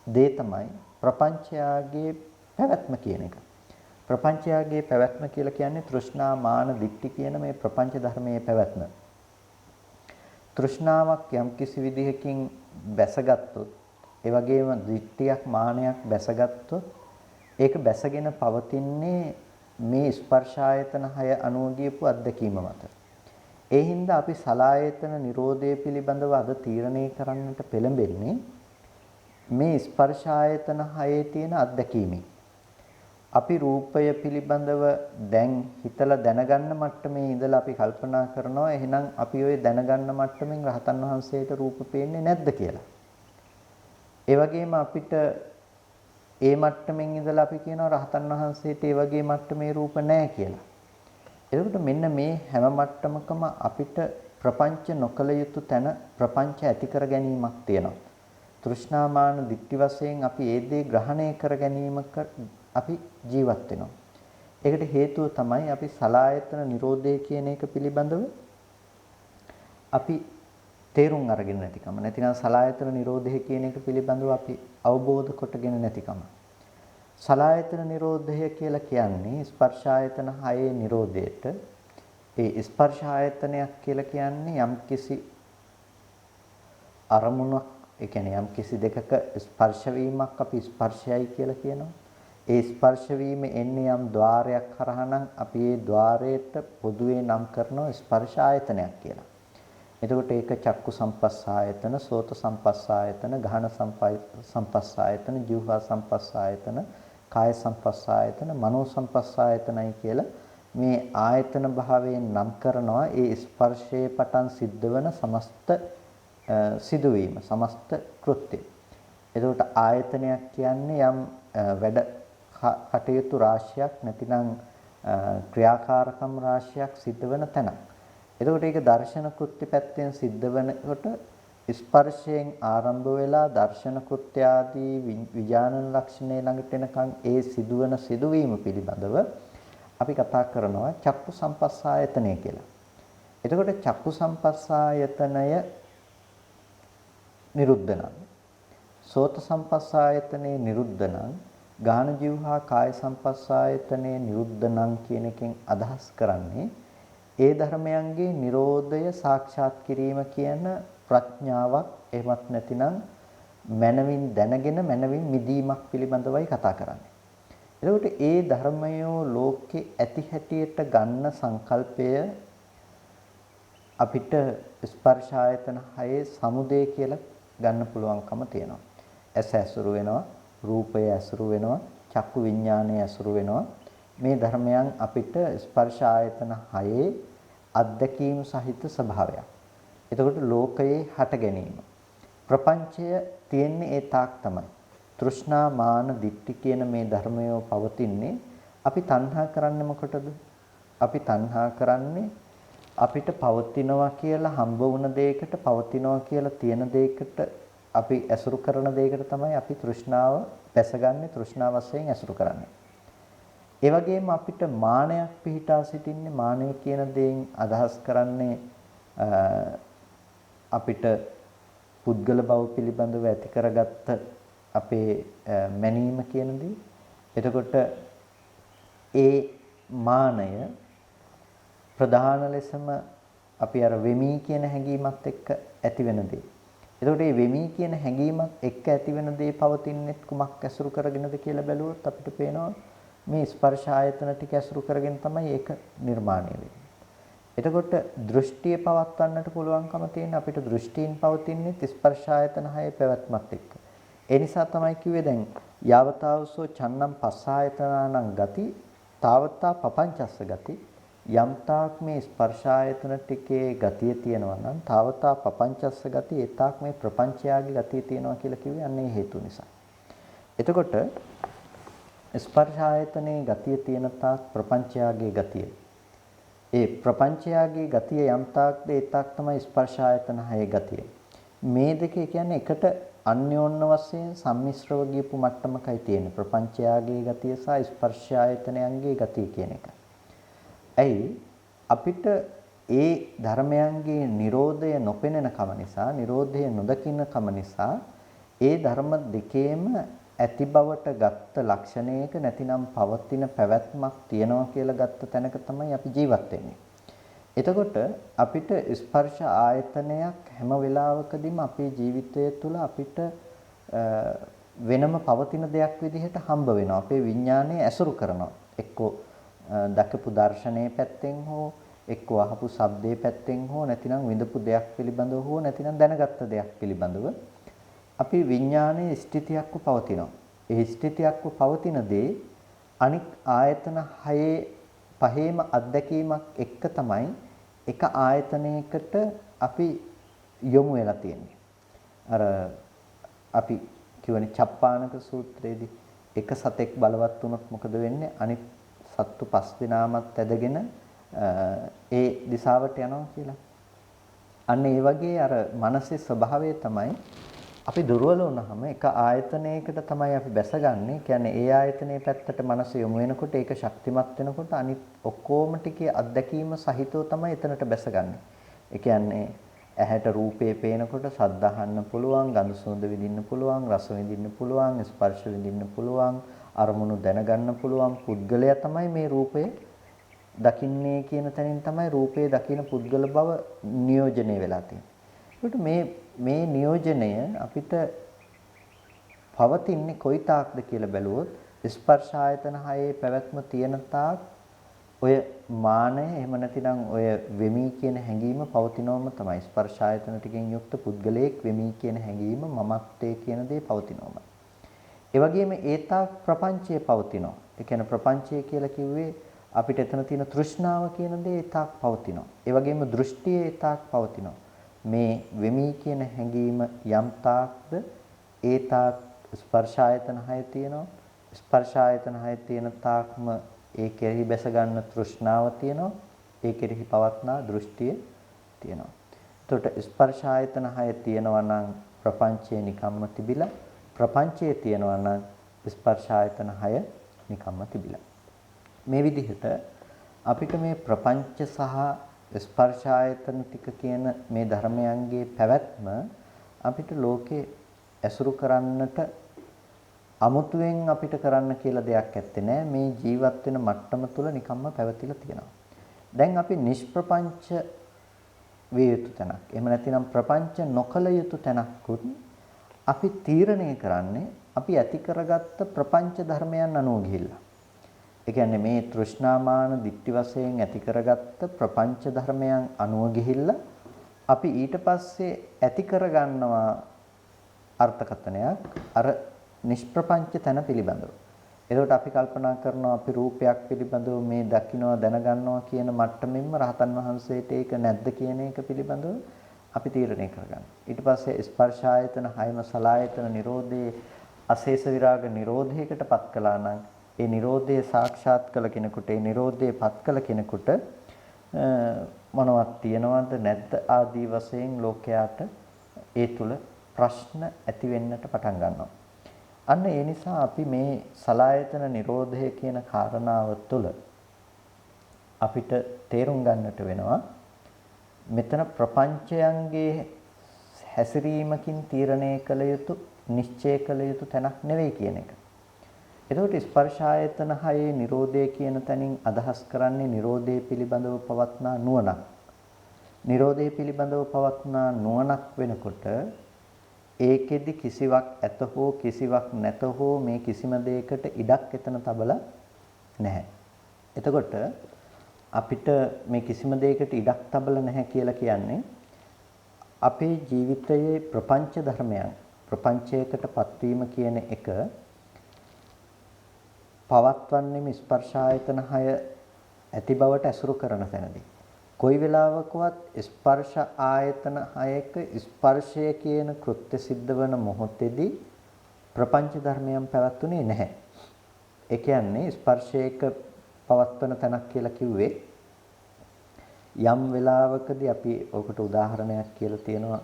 දේ තමයි ප්‍රපංචයාගේ පැවැත්ම කියන එක. ප්‍රපංචයාගේ පැවැත්ම කියලා කියන්නේ තෘෂ්ණා මාන දික්ටි කියන මේ ප්‍රපංච ධර්මයේ පැවැත්ම. තෘෂ්ණාවක් යම් කිසි විදිහකින් බැසගත්තොත් ඒ වගේම දික්ටියක් මානයක් බැසගත්තොත් ඒක බැසගෙන පවතින්නේ මේ ස්පර්ශ ආයතන 6 අනුව ගියපු අත්දැකීම මත. ඒ හින්දා අපි සලායතන නිරෝධය පිළිබඳව අද තීරණය කරන්නට පෙළඹෙන්නේ මේ ස්පර්ශ ආයතන 6 තියෙන අත්දැකීමෙන්. අපි රූපය පිළිබඳව දැන් හිතලා දැනගන්න මට්ටමේ ඉඳලා අපි කල්පනා කරනවා එහෙනම් අපි ওই දැනගන්න මට්ටමින් රහතන් වහන්සේට රූප පේන්නේ නැද්ද කියලා. ඒ වගේම අපිට ඒ මට්ටමින් ඉඳලා අපි කියනවා රහතන් වහන්සේට ඒ වගේ මට්ටමේ රූප නැහැ කියලා. එතකොට මෙන්න මේ හැම මට්ටමකම අපිට ප්‍රපංච නොකල යුතු තැන ප්‍රපංච ඇති කර ගැනීමක් තියෙනවා. තෘෂ්ණාමාන දික්ටි වශයෙන් අපි ඒ දේ ග්‍රහණය කර ගැනීමක අපි ජීවත් වෙනවා. ඒකට හේතුව තමයි අපි සලායතන නිරෝධය කියන එක පිළිබඳව අපි තේරුම් අරගෙන නැතිකම. නැතිනම් සලායතන නිරෝධය කියන එක පිළිබඳව අපි අවබෝධ කොටගෙන නැතිකම. සලායතන නිරෝධය කියලා කියන්නේ ස්පර්ශ ආයතන 6 නිරෝධයට. ඒ ස්පර්ශ ආයතනයක් කියලා කියන්නේ යම්කිසි අරමුණක්, ඒ කියන්නේ යම්කිසි දෙකක ස්පර්ශ වීමක් අපි ස්පර්ශයයි කියලා කියනවා. ඒ ස්පර්ශ වීම එන්නේ යම් ద్వාරයක් කරා නම් අපි ඒ ద్వාරයට පොදුවේ නම් කරනවා ස්පර්ශ ආයතනයක් කියලා. එතකොට ඒක චක්කු සම්පස්සායතන, සෝත සම්පස්සායතන, ගහන සම්පස්සායතන, જીවහා සම්පස්සායතන, කාය සම්පස්සායතන, මනෝ සම්පස්සායතනයි කියලා මේ ආයතන භාවයෙන් නම් කරනවා ඒ ස්පර්ශයේ පටන් සිද්ධ වෙන සමස්ත සිදුවීම, සමස්ත කෘත්‍ය. එතකොට ආයතනයක් කියන්නේ යම් වැඩ කටයුතු රාශියක් නැතිනම් ක්‍රියාකාරකම් රාශියක් සිද්ධ වෙන තැනක්. එතකොට ඒක දර්ශන කෘත්‍ය පැත්තෙන් සිද්ධ වෙනකොට ස්පර්ශයෙන් ආරම්භ වෙලා දර්ශන කෘත්‍ය ආදී විඥාන ලක්ෂණේ ළඟට එනකන් ඒ සිදුවන සිදුවීම පිළිබඳව අපි කතා කරනවා චක්කු සම්පස්සායතනය කියලා. එතකොට චක්කු සම්පස්සායතනය නිරුද්ධ නම්, සෝත සම්පස්සායතනේ නිරුද්ධ නම්, ගාන જીවහා කාය සම්පස්සායතනේ නිරුද්ධ නම් කියන එකෙන් අදහස් කරන්නේ ඒ ධර්මයන්ගේ Nirodhaය සාක්ෂාත් කිරීම කියන ප්‍රඥාවක් එහෙමත් නැතිනම් මනවින් දැනගෙන මනවින් මිදීමක් පිළිබඳවයි කතා කරන්නේ. එතකොට ඒ ධර්මයෝ ලෝකේ ඇති හැටියට ගන්න සංකල්පය අපිට ස්පර්ශ ආයතන 6 සමුදය කියලා ගන්න පුළුවන්කම තියෙනවා. ඇස ඇසුරු වෙනවා, රූපය ඇසුරු වෙනවා, චක්කු විඥානය ඇසුරු වෙනවා. මේ ධර්මයන් අපිට ස්පර්ශ ආයතන 6 අත්දැකීම් සහිත ස්වභාවයක්. එතකොට ලෝකයේ හට ගැනීම. ප්‍රපංචය තියෙන්නේ ඒ තාක් තමයි. තෘෂ්ණා මාන දිට්ඨි කියන මේ ධර්මය පවතින්නේ අපි තණ්හා කරන්නේ මොකටද? අපි තණ්හා කරන්නේ අපිට පවතිනවා කියලා හම්බ වුණ දෙයකට පවතිනවා කියලා තියෙන දෙයකට අපි ඇසුරු කරන දෙයකට තමයි අපි තෘෂ්ණාව දැසගන්නේ තෘෂ්ණාව වශයෙන් ඇසුරු කරන්නේ. ඒ වගේම අපිට මානයක් පිහිටා සිටින්නේ මානය කියන දෙයින් අදහස් කරන්නේ අපිට පුද්ගල බව පිළිබඳව ඇති කරගත්ත අපේ මැනීම කියන දේ. එතකොට ඒ මානය ප්‍රධාන ලෙසම අපි අර වෙමි කියන හැඟීමත් එක්ක ඇති වෙන දේ. එතකොට මේ වෙමි කියන හැඟීමත් එක්ක ඇති වෙන දේ පවතින්නේ කුමක් ඇසුරු කරගෙනද කියලා බැලුවොත් අපිට පේනවා මේ ස්පර්ශ ආයතන ටික ඇසුරු කරගෙන තමයි ඒක නිර්මාණය වෙන්නේ. එතකොට දෘෂ්ටිය පවත්වන්නට පුළුවන්කම තියෙන අපිට දෘෂ්ටීන් පවතින්නේ ස්පර්ශ ආයතන හයේ පැවැත්මත් එක්ක. ඒ නිසා තමයි කිව්වේ දැන් යාවතාවසෝ චන්නම් පස්සායතනානං ගති තාවතා පపంచස්ස ගති යම්තාක් මේ ස්පර්ශ ආයතන ටිකේ ගතිය තියෙනවා නම් තාවතා පపంచස්ස ගති ඒතාක් මේ ප්‍රපංචයාගේ ගතිය තියෙනවා කියලා කිව්වේ අන්නේ හේතු නිසා. එතකොට ස්පර්ශ ආයතනයේ ගතිය තියෙන තාක් ප්‍රපංචයාගේ ගතිය. ඒ ප්‍රපංචයාගේ ගතිය යම්තාක්ද ඒතාක් තමයි ස්පර්ශ ආයතන හයේ ගතිය. මේ දෙකේ කියන්නේ එකට අන්‍යෝන්‍ය වශයෙන් සම්මිශ්‍රව ගියපු මට්ටමකයි තියෙන්නේ. ප්‍රපංචයාගේ ගතිය සහ ස්පර්ශ ආයතනයන්ගේ ගතිය කියන එක. ඇයි අපිට ඒ ධර්මයන්ගේ Nirodhaය නොපෙනෙන කම නිසා, Nirodhaය නොදකින්න කම නිසා ඒ ධර්ම දෙකේම ඇති බවට ගත්ත ලක්ෂණයක නැතිනම් පවතින පැවැත්මක් තියනවා කියලා ගත්ත තැනක තමයි අපි ජීවත් වෙන්නේ. එතකොට අපිට ස්පර්ශ ආයතනයක් හැම වෙලාවකදීම අපේ ජීවිතය තුළ අපිට වෙනම පවතින දෙයක් විදිහට හම්බ වෙනවා. අපේ විඥානය ඇසුරු කරනවා. එක්කෝ දකපු දර්ශනයේ පැත්තෙන් හෝ එක්කෝ අහපු ශබ්දයේ පැත්තෙන් හෝ නැතිනම් විඳපු දෙයක් පිළිබඳව හෝ නැතිනම් දැනගත්ත දෙයක් පිළිබඳව අපි විඥානයේ ස්ථිතියක්ව පවතිනවා. ඒ ස්ථිතියක්ව පවතින දේ අනික් ආයතන හයේ පහේම අත්දැකීමක් එක්ක තමයි එක ආයතනයකට අපි යොමු වෙලා තියෙන්නේ. අර අපි කියවනේ චප්පානක සූත්‍රයේදී එක සතෙක් බලවත් වුණොත් මොකද වෙන්නේ? අනිත් සත්තු පස් දෙනාමත් ඇදගෙන ඒ දිශාවට යනවා කියලා. අන්න ඒ වගේ අර මනසේ ස්වභාවය තමයි අපි දුර්වල වුණාම එක ආයතනයකට තමයි අපි බැසගන්නේ. කියන්නේ ඒ ආයතනයේ පැත්තට මනස යොමු වෙනකොට ඒක ශක්තිමත් වෙනකොට අනිත් ඔක්කොම ටිකේ අත්දැකීම සහිතව තමයි එතනට බැසගන්නේ. ඒ කියන්නේ ඇහැට රූපේ පේනකොට ශබ්ද අහන්න පුළුවන්, ගඳ සුවඳ විඳින්න පුළුවන්, රස විඳින්න පුළුවන්, ස්පර්ශ විඳින්න පුළුවන්, අරමුණු දැනගන්න පුළුවන් පුද්ගලයා තමයි මේ රූපය දකින්නේ කියන තැනින් තමයි රූපේ දකින පුද්ගල බව නියෝජනය වෙලා තියෙන්නේ. මේ නියෝජනය අපිට පවතින්නේ කොයි තාක්ද කියලා බැලුවොත් ස්පර්ශ ආයතන හයේ පැවැත්ම තියෙන තාක් ඔය මානය එහෙම නැතිනම් ඔය වෙමි කියන හැඟීම පවතිනවම තමයි. ස්පර්ශ ආයතන ටිකෙන් යුක්ත පුද්ගලයෙක් වෙමි කියන හැඟීම මමත්වයේ කියන දේ පවතිනවම. ඒ වගේම ඒතාක් ප්‍රපංචය පවතිනවා. ඒ කියන්නේ ප්‍රපංචය කියලා කිව්වේ අපිට එතන තියෙන තෘෂ්ණාව කියන දේ ඒතාක් පවතිනවා. ඒ වගේම දෘෂ්ටිය ඒතාක් පවතිනවා. මේ වෙමි කියන හැඟීම යම් තාක්ද ඒතාක් ස්පර්ශ ආයතන හය තියෙනවා. ස්පර්ශ ආයතන හය තියෙන තාක්ම ඒ කෙරෙහි බැස ගන්න තෘෂ්ණාව තියෙනවා. ඒ කෙරෙහි පවත්නා දෘෂ්ටිය තියෙනවා. එතකොට ස්පර්ශ ආයතන හය තියෙනවා නම් ප්‍රපංචය නිකම්ම තිබිලා ප්‍රපංචයේ තියෙනවා නම් ස්පර්ශ ආයතන 6 නිකම්ම තිබිලා. මේ විදිහට අපිට මේ ප්‍රපංච සහ ස්පර්ශ ආයතන ටික කියන මේ ධර්මයන්ගේ පැවැත්ම අපිට ලෝකේ ඇසුරු කරන්නට අමුතුවෙන් අපිට කරන්න කියලා දෙයක් ඇත්තේ නෑ. මේ ජීවත් වෙන මට්ටම තුල නිකම්ම පැවතිලා තියෙනවා. දැන් අපි නිෂ්ප්‍රපංච විය යුතු තැනක්. එහෙම නැතිනම් ප්‍රපංච නොකල යුතු තැනක්කුත් අපි තීරණය කරන්නේ අපි ඇති කරගත්ත ප්‍රපංච ධර්මයන් අනුව ගිහිල්ලා. ඒ කියන්නේ මේ තෘෂ්ණාමාන දික්ටි වශයෙන් ඇති කරගත්ත ප්‍රපංච ධර්මයන් අනුව ගිහිල්ලා අපි ඊට පස්සේ ඇති කරගන්නවා අර්ථකථනයක් අර නිෂ්ප්‍රපංච තැන පිළිබඳව. එතකොට අපි කල්පනා කරනවා අපි රූපයක් පිළිබඳව මේ දකින්නවා දැනගන්නවා කියන මට්ටමින්ම රහතන් වහන්සේට ඒක නැද්ද කියන එක පිළිබඳව අපි තීරණය කරගන්න. ඊට පස්සේ ස්පර්ශ ආයතන හයම සලායතන නිරෝධේ අශේෂ විරාග නිරෝධයකටපත් කළා නම් ඒ නිරෝධය සාක්ෂාත් කළ කෙනෙකුට ඒ නිරෝධයපත් කළ කෙනෙකුට මොනවත් තියනවද නැද්ද ආදී වශයෙන් ලෝකයාට ඒ තුල ප්‍රශ්න ඇති වෙන්නට පටන් ගන්නවා. අන්න ඒ නිසා අපි මේ සලායතන නිරෝධය කියන කාරණාව තුළ අපිට තේරුම් ගන්නට වෙනවා මෙතන ප්‍රපංචයන්ගේ හැසිරීමකින් තීරණය කළ යුතු නිශ්චය කළ යුතු තැනක් නෙවෙයි කියන එක. එතකොට ස්පර්ශ ආයතන හයේ නිරෝධය කියන තැනින් අදහස් කරන්නේ නිරෝධය පිළිබඳව පවත්නා නුවණක්. නිරෝධය පිළිබඳව පවත්නා නුවණක් වෙනකොට ඒකෙදි කිසිවක් ඇත හෝ කිසිවක් නැත හෝ මේ කිසිම දෙයකට ඉඩක් එතන තබලා නැහැ. එතකොට අපිට මේ කිසිම දෙයකට ඉඩක් තබලා නැහැ කියලා කියන්නේ අපේ ජීවිතයේ ප්‍රපංච ධර්මයන් ප්‍රපංචයකටපත් වීම කියන එක පවත්වන්නේම ස්පර්ශ ආයතන 6 ඇති බවට ඇසුරු කරන තැනදී කොයි වෙලාවකවත් ස්පර්ශ ආයතන 6ක ස්පර්ශය කියන කෘත්‍ය සිද්ධ වන මොහොතේදී ප්‍රපංච ධර්මයන් පැවතුනේ නැහැ. ඒ කියන්නේ ස්පර්ශයක පවත්වන තැනක් කියලා කිව්වේ යම් වෙලාවකදී අපි ඔකට උදාහරණයක් කියලා තියෙනවා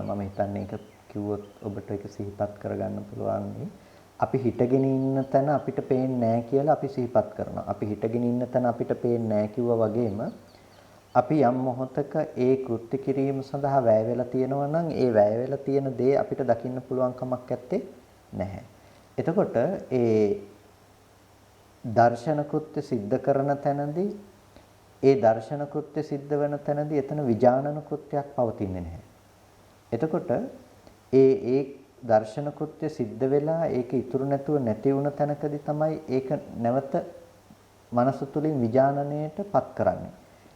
මම හිතන්නේ ඒක කිව්වොත් ඔබට ඒක සිහිපත් කරගන්න පුළුවන් නේ. අපි හිටගෙන ඉන්න තැන අපිට පේන්නේ නැහැ කියලා අපි සිහිපත් කරනවා. අපි හිටගෙන ඉන්න තැන අපිට පේන්නේ නැහැ කිව්වා වගේම අපි යම් මොහොතක ඒ කෘත්‍ය කිරීම සඳහා වැය වෙලා තියෙනවා නම් ඒ වැය වෙලා තියෙන දේ අපිට දකින්න පුළුවන් කමක් නැත්තේ නැහැ. එතකොට ඒ දර්ශන කෘත්‍ය સિદ્ધ කරන තැනදී ඒ දර්ශන කෘත්‍ය સિદ્ધ වෙන තැනදී එතන විඥානන කෘත්‍යයක් පවතින්නේ නැහැ. එතකොට ඒ දර්ශන කෘත්‍ය સિદ્ધ වෙලා ඒක ඉතුරු නැතුව නැති වුණ තැනකදී තමයි ඒක නැවත මනස තුලින් විඥානණයටපත් කරන්නේ.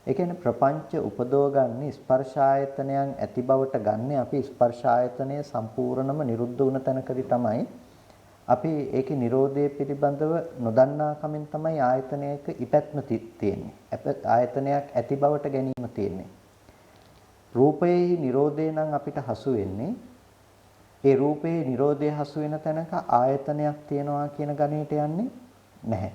ඒ කියන්නේ ප්‍රපංච උපදව ගන්න ස්පර්ශ ආයතනයන් ඇති බවට ගන්න අපි ස්පර්ශ ආයතනය සම්පූර්ණම නිරුද්ධ වුණ තැනකදී තමයි අපි ඒකේ Nirodhe පිළිබඳව නොදන්නා කමින් තමයි ආයතනයක ඉපැත්ම තියෙන්නේ. ආයතනයක් ඇති බවට ගැනීම තියෙන්නේ. රූපයේ Nirodhe නම් අපිට හසු වෙන්නේ ඒ රූපයේ Nirodhe හසු වෙන තැනක ආයතනයක් තියනවා කියන ගණයට යන්නේ නැහැ.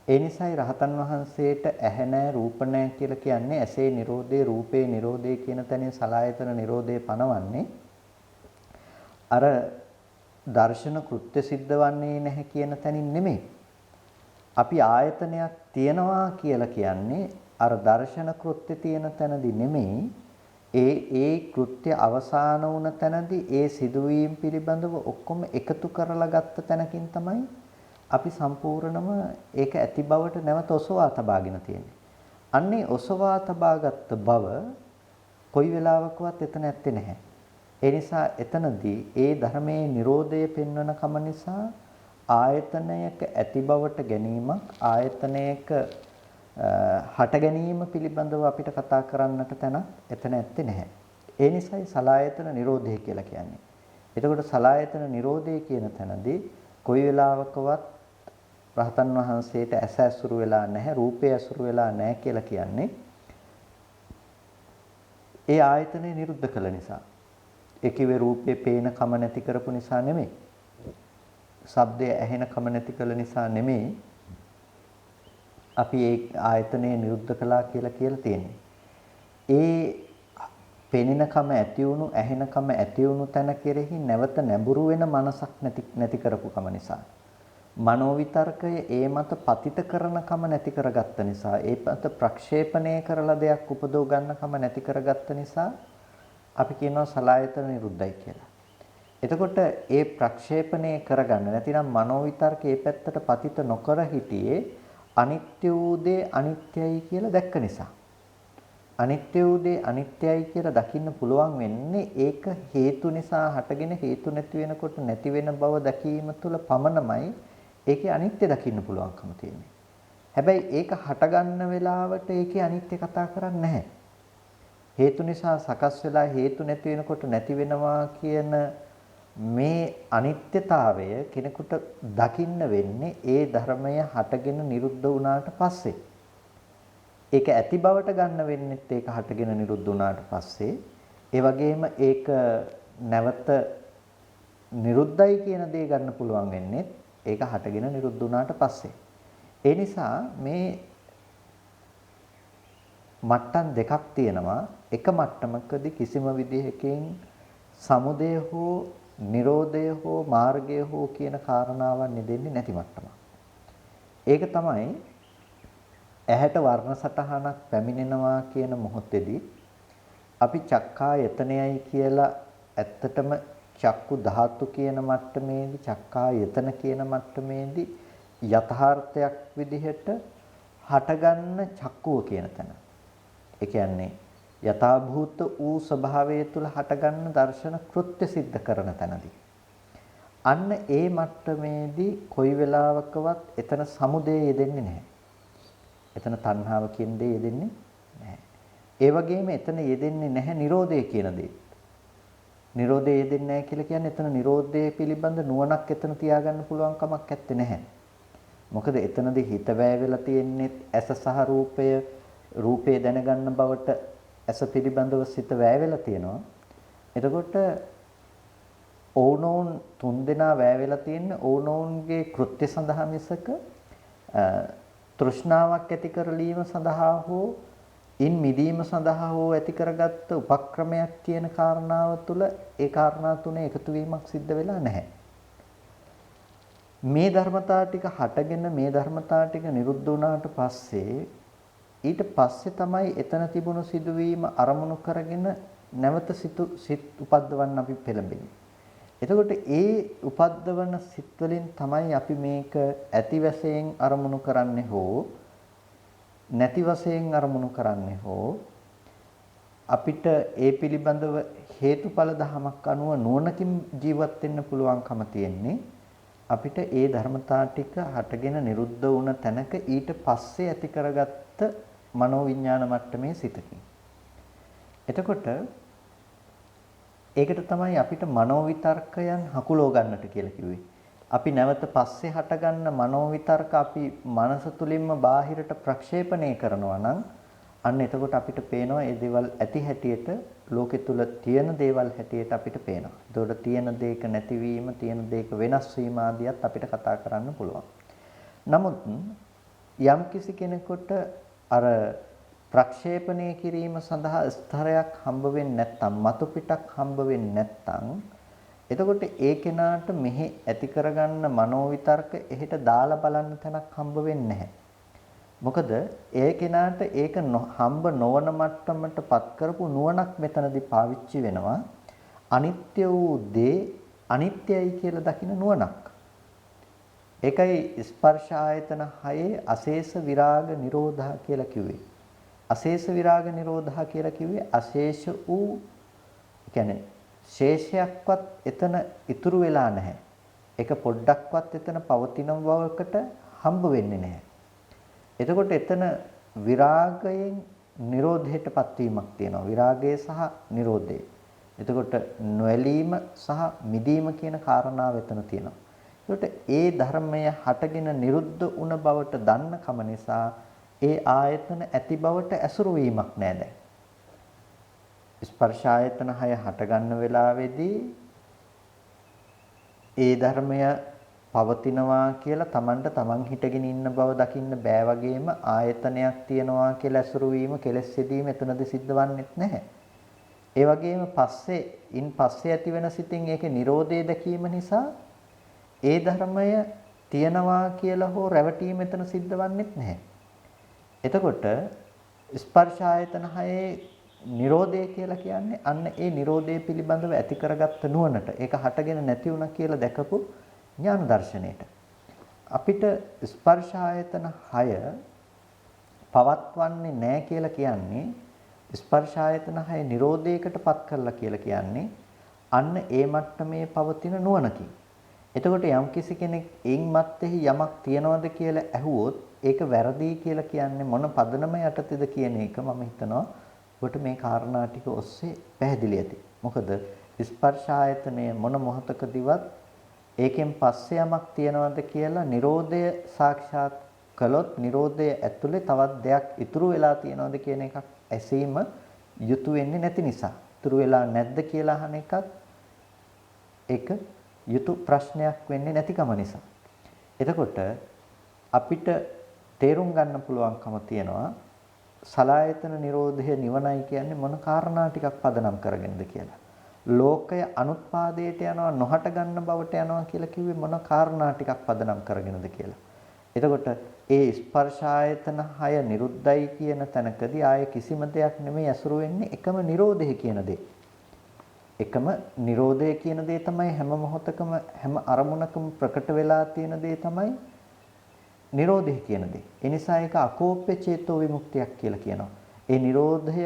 ඒ නිසායි රහතන් වහන්සේට ඇහැ නැහැ රූප නැහැ කියලා කියන්නේ ඇසේ Nirodhe රූපේ Nirodhe කියන තැනින් සලආයතන Nirodhe පනවන්නේ අර දර්ශන කෘත්‍ය સિદ્ધ වන්නේ නැහැ කියන තැනින් නෙමෙයි. අපි ආයතනයක් තියනවා කියලා කියන්නේ අර දර්ශන කෘත්‍ය තියෙන තැනදී නෙමෙයි. ඒ කෘත්‍ය අවසාන වුණ තැනදී ඒ සිදුවීම් පිළිබඳව ඔක්කොම එකතු කරලා ගත්ත තැනකින් තමයි අපි සම්පූර්ණම ඒක ඇති බවට නැවත ඔසවා තබාගෙන තියෙන්නේ. අන්නේ ඔසවා තබාගත් බව කොයි වෙලාවකවත් එතන ඇත්තේ නැහැ. ඒ නිසා එතනදී ඒ ධර්මයේ Nirodhe පෙන්වන කම නිසා ආයතනයක ඇති බවට ගැනීමක් ආයතනයක හට ගැනීම පිළිබඳව අපිට කතා කරන්නට තැන එතන ඇත්තේ නැහැ. ඒ නිසායි සලායතන Nirodhe කියලා කියන්නේ. එතකොට සලායතන Nirodhe කියන තැනදී කොයි වෙලාවකවත් රහතන් වහන්සේට ඇස ඇසුරු වෙලා නැහැ රූපය ඇසුරු වෙලා නැහැ කියලා කියන්නේ ඒ ආයතනය නිරුද්ධ කළ නිසා. ඒ කිව්වේ රූපේ පේන කම නැති කරපු නිසා නෙමෙයි. ශබ්දය ඇහෙන කම නැති කළ නිසා නෙමෙයි. අපි ඒ ආයතනය නිරුද්ධ කළා කියලා තියෙන්නේ. ඒ පෙනෙන කම ඇති වුණු ඇහෙන කම ඇති වුණු තැන කෙරෙහි නැවත නැඹුරු වෙන මනසක් නැති කරපු කම නිසා. මනෝ විතර්කය ඒ මත පතිත කරන කම නැති කරගත්ත නිසා ඒ මත ප්‍රක්ෂේපණය කරලා දෙයක් උපදව ගන්න කම නැති කරගත්ත නිසා අපි කියනවා සලායතන නිරුද්ධයි කියලා. එතකොට ඒ ප්‍රක්ෂේපණය කරගන්න නැතිනම් මනෝ විතර්කයේ පැත්තට පතිත නොකර හිටියේ අනිත්‍ය වූ දේ අනිත්‍යයි කියලා දැක්ක නිසා. අනිත්‍ය වූ දේ අනිත්‍යයි කියලා දකින්න පුළුවන් වෙන්නේ ඒක හේතු නිසා හටගෙන හේතු නැති වෙනකොට නැති වෙන බව දැකීම තුළ පමණමයි ඒකේ අනිත්‍ය දකින්න පුළුවන්කම තියෙන්නේ. හැබැයි ඒක හටගන්න වෙලාවට ඒකේ අනිත්‍ය කතා කරන්නේ නැහැ. හේතු නිසා සකස් වෙලා හේතු නැති වෙනකොට නැති වෙනවා කියන මේ අනිත්‍යතාවය කෙනෙකුට දකින්න වෙන්නේ ඒ ධර්මය හටගෙන නිරුද්ධ වුණාට පස්සේ. ඒක ඇති බවට ගන්න වෙන්නේත් ඒක හටගෙන නිරුද්ධ වුණාට පස්සේ. ඒ වගේම ඒක නැවත නිරුද්ධයි කියන දේ ගන්න පුළුවන් වෙන්නේ ඒක හටගෙන නිරුද්ධ වුණාට පස්සේ. ඒ නිසා මේ මට්ටම් දෙකක් තියෙනවා. එක මට්ටමකදී කිසිම විදිහකින් සමුදය හෝ නිරෝධය හෝ මාර්ගය හෝ කියන කාරණාවන් නෙදෙන්නේ නැති මට්ටමක්. ඒක තමයි ඇහැට වර්ණ සටහනක් පැමිණෙනවා කියන මොහොතේදී අපි චක්කායතනයයි කියලා ඇත්තටම චක්කු ධාතු කියන මට්ටමේදී චක්කායතන කියන මට්ටමේදී යථාර්ථයක් විදිහට හටගන්න චක්කුව කියන තැන. ඒ කියන්නේ යථාභූත වූ ස්වභාවය තුළ හටගන්න දර්ශන කෘත්‍ය સિદ્ધ කරන තැනදී. අන්න ඒ මට්ටමේදී කොයි වෙලාවකවත් එතන සමුදය යෙදෙන්නේ නැහැ. එතන තණ්හාව කියන දේ යෙදෙන්නේ නැහැ. ඒ වගේම එතන යෙදෙන්නේ නැහැ නිරෝධය කියන දේ. නිරෝධය යෙදෙන්නේ නැහැ කියලා කියන්නේ එතන නිරෝධය පිළිබඳ නුවණක් එතන තියාගන්න පුළුවන් කමක් නැත්තේ නැහැ. මොකද එතනදී හිත වැය වෙලා තියෙන්නේ ඇස සහ රූපේ දැනගන්න බවට ඇස පිළිබඳව සිත වැය වෙලා තියෙනවා. එතකොට ඕනෝන් තුන්දෙනා වැය වෙලා තියෙන්නේ ඕනෝන්ගේ කෘත්‍ය සඳහා මිසක තෘෂ්ණාවක් ඇති කරලීම සඳහා හෝ ඉන් මිදීම සඳහා හෝ ඇති කරගත්ත උපක්‍රමයක් කියන කාරණාව තුළ ඒ කාරණා තුනේ එකතු වීමක් සිද්ධ වෙලා නැහැ. මේ ධර්මතා ටික හටගෙන මේ ධර්මතා ටික නිරුද්ධ වුණාට පස්සේ ඊට පස්සේ තමයි එතන තිබුණු සිදුවීම අරමුණු කරගෙන නැවත සිත් උපද්දවන්න අපි පෙළඹෙන්නේ. එතකොට ඒ උපද්දවන සිත් වලින් තමයි අපි මේක ඇති වශයෙන් අරමුණු කරන්නේ හෝ නැති වශයෙන් අරමුණු කරන්නේ හෝ අපිට ඒ පිළිබඳව හේතුඵල ධමයක් අනුව නුවණකින් ජීවත් වෙන්න පුළුවන්කම තියෙන්නේ අපිට ඒ ධර්මතා ටික හටගෙන නිරුද්ධ වුණ තැනක ඊට පස්සේ ඇති කරගත්ත මනෝවිඤ්ඤාණ මට්ටමේ සිතකින්. එතකොට ඒකට තමයි අපිට මනෝවිතර්කයන් හකුලව ගන්නට කියලා කිව්වේ. අපි නැවත පස්සේ හටගන්න මනෝවිතර්ක අපි මනස තුලින්ම බාහිරට ප්‍රක්ෂේපණය කරනවා නම් අන්න එතකොට අපිට පේනවා මේ දේවල් ඇති හැටියට ලෝකෙ තුල තියෙන දේවල් හැටියට අපිට පේනවා. ඒතකොට තියෙන දේක නැතිවීම, තියෙන දේක වෙනස් වීම ආදියත් අපිට කතා කරන්න පුළුවන්. නමුත් යම් කිසි කෙනෙකුට අර ප්‍රක්ෂේපණය කිරීම සඳහා ස්තරයක් හම්බ වෙන්නේ නැත්නම්, මතු පිටක් හම්බ වෙන්නේ නැත්නම් එතකොට ඒ කෙනාට මෙහි ඇති කරගන්න මනෝවිතර්ක එහෙට දාලා බලන්න තැනක් හම්බ වෙන්නේ නැහැ. මොකද ඒ කෙනාට ඒක හම්බ නොවන මට්ටමට පත් කරපු නුවණක් මෙතනදී පාවිච්චි වෙනවා. අනිත්‍ය වූ දේ අනිත්‍යයි කියලා දකින නුවණක්. ඒකයි ස්පර්ශ ආයතන 6 අශේෂ විරාග නිරෝධා කියලා කිව්වේ. අශේෂ විරාග නිරෝධා කියලා කිව්වේ අශේෂ වූ කියන්නේ ශේෂයක්වත් එතන ඉතුරු වෙලා නැහැ. ඒක පොඩ්ඩක්වත් එතන පවතින බවකට හම්බ වෙන්නේ නැහැ. එතකොට එතන විරාගයෙන් නිරෝධයටපත් වීමක් තියෙනවා. විරාගය සහ නිරෝධය. එතකොට නොඇලීම සහ මිදීම කියන කාරණාව එතන තියෙනවා. එතකොට ඒ ධර්මය හටගෙන නිරුද්ධ වුණ බවට දන්න කම නිසා ඒ ආයතන ඇති බවට ඇසුරු වීමක් නැහැ දැන්. ස්පර්ශ ආයතන 6 හට ගන්න වෙලාවේදී ඒ ධර්මය පවතිනවා කියලා Tamanට Taman හිටගෙන ඉන්න බව දකින්න බෑ වගේම ආයතනයක් තියනවා කියලා ඇසුරු වීම කෙලෙස් සිදීම එතනදී සිද්ධ වන්නේත් නැහැ. ඒ වගේම පස්සේ ඇති වෙන සිතින් ඒකේ Nirodhe දැකීම නිසා ඒ ධර්මය තියනවා කියලා හෝ රැවටීම එතන සිද්ධ වන්නේත් නැහැ. එතකොට ස්පර්ශ ආයතන 6 නිරෝධය කියලා කියන්නේ අන්න ඒ නිරෝධය පිළිබඳව ඇති කරගත්ත නුවණට ඒක හටගෙන නැති වුණා කියලා දැකපු ඥාන දර්ශනයට අපිට ස්පර්ශ ආයතන 6 පවත්වන්නේ නැහැ කියලා කියන්නේ ස්පර්ශ ආයතන 6 නිරෝධයකටපත් කරලා කියලා කියන්නේ අන්න ඒ මට්ටමේ පවතින නුවණකින්. එතකොට යම්කිසි කෙනෙක් එයින් මැත්තේහි යමක් තියනවද කියලා ඇහුවොත් ඒක වැරදි කියලා කියන්නේ මොන පදනම යටතේද කියන එක මම හිතනවා ඔබට මේ කාරණා ටික ඔස්සේ පැහැදිලි ඇති. මොකද ස්පර්ශ ආයතනය මොන මොහතකදීවත් ඒකෙන් පස්සේ යමක් තියනවද කියලා Nirodha සාක්ෂාත් කළොත් Nirodha ඇතුලේ තවත් දෙයක් ඉතුරු වෙලා තියනවද කියන එකක් ඇසීම යුතු වෙන්නේ නැති නිසා. ඉතුරු වෙලා නැද්ද කියලා අහන එකත් ඒක යුතු ප්‍රශ්නයක් වෙන්නේ නැතිකම නිසා. එතකොට අපිට තේරුම් ගන්න පුළුවන්කම තියෙනවා සලායතන නිරෝධය නිවනයි කියන්නේ මොන කාරණා ටිකක් පදනම් කරගෙනද කියලා. ලෝකය අනුත්පාදයට යනවා නොහට ගන්න බවට යනවා කියලා කිව්වේ මොන කාරණා ටිකක් පදනම් කරගෙනද කියලා. එතකොට ඒ ස්පර්ශ ආයතන 6 නිරුද්ධයි කියන තැනකදී ආයේ කිසිම දෙයක් නෙමෙයි ඇසුරු වෙන්නේ එකම නිරෝධය කියන දේ. එකම නිරෝධය කියන දේ තමයි හැම මොහොතකම හැම අරමුණකම ප්‍රකට වෙලා තියෙන දේ තමයි නිරෝධය කියන දේ. ඒ නිසා ඒක අකෝප්‍ය චේතෝ විමුක්තියක් කියලා කියනවා. ඒ නිරෝධය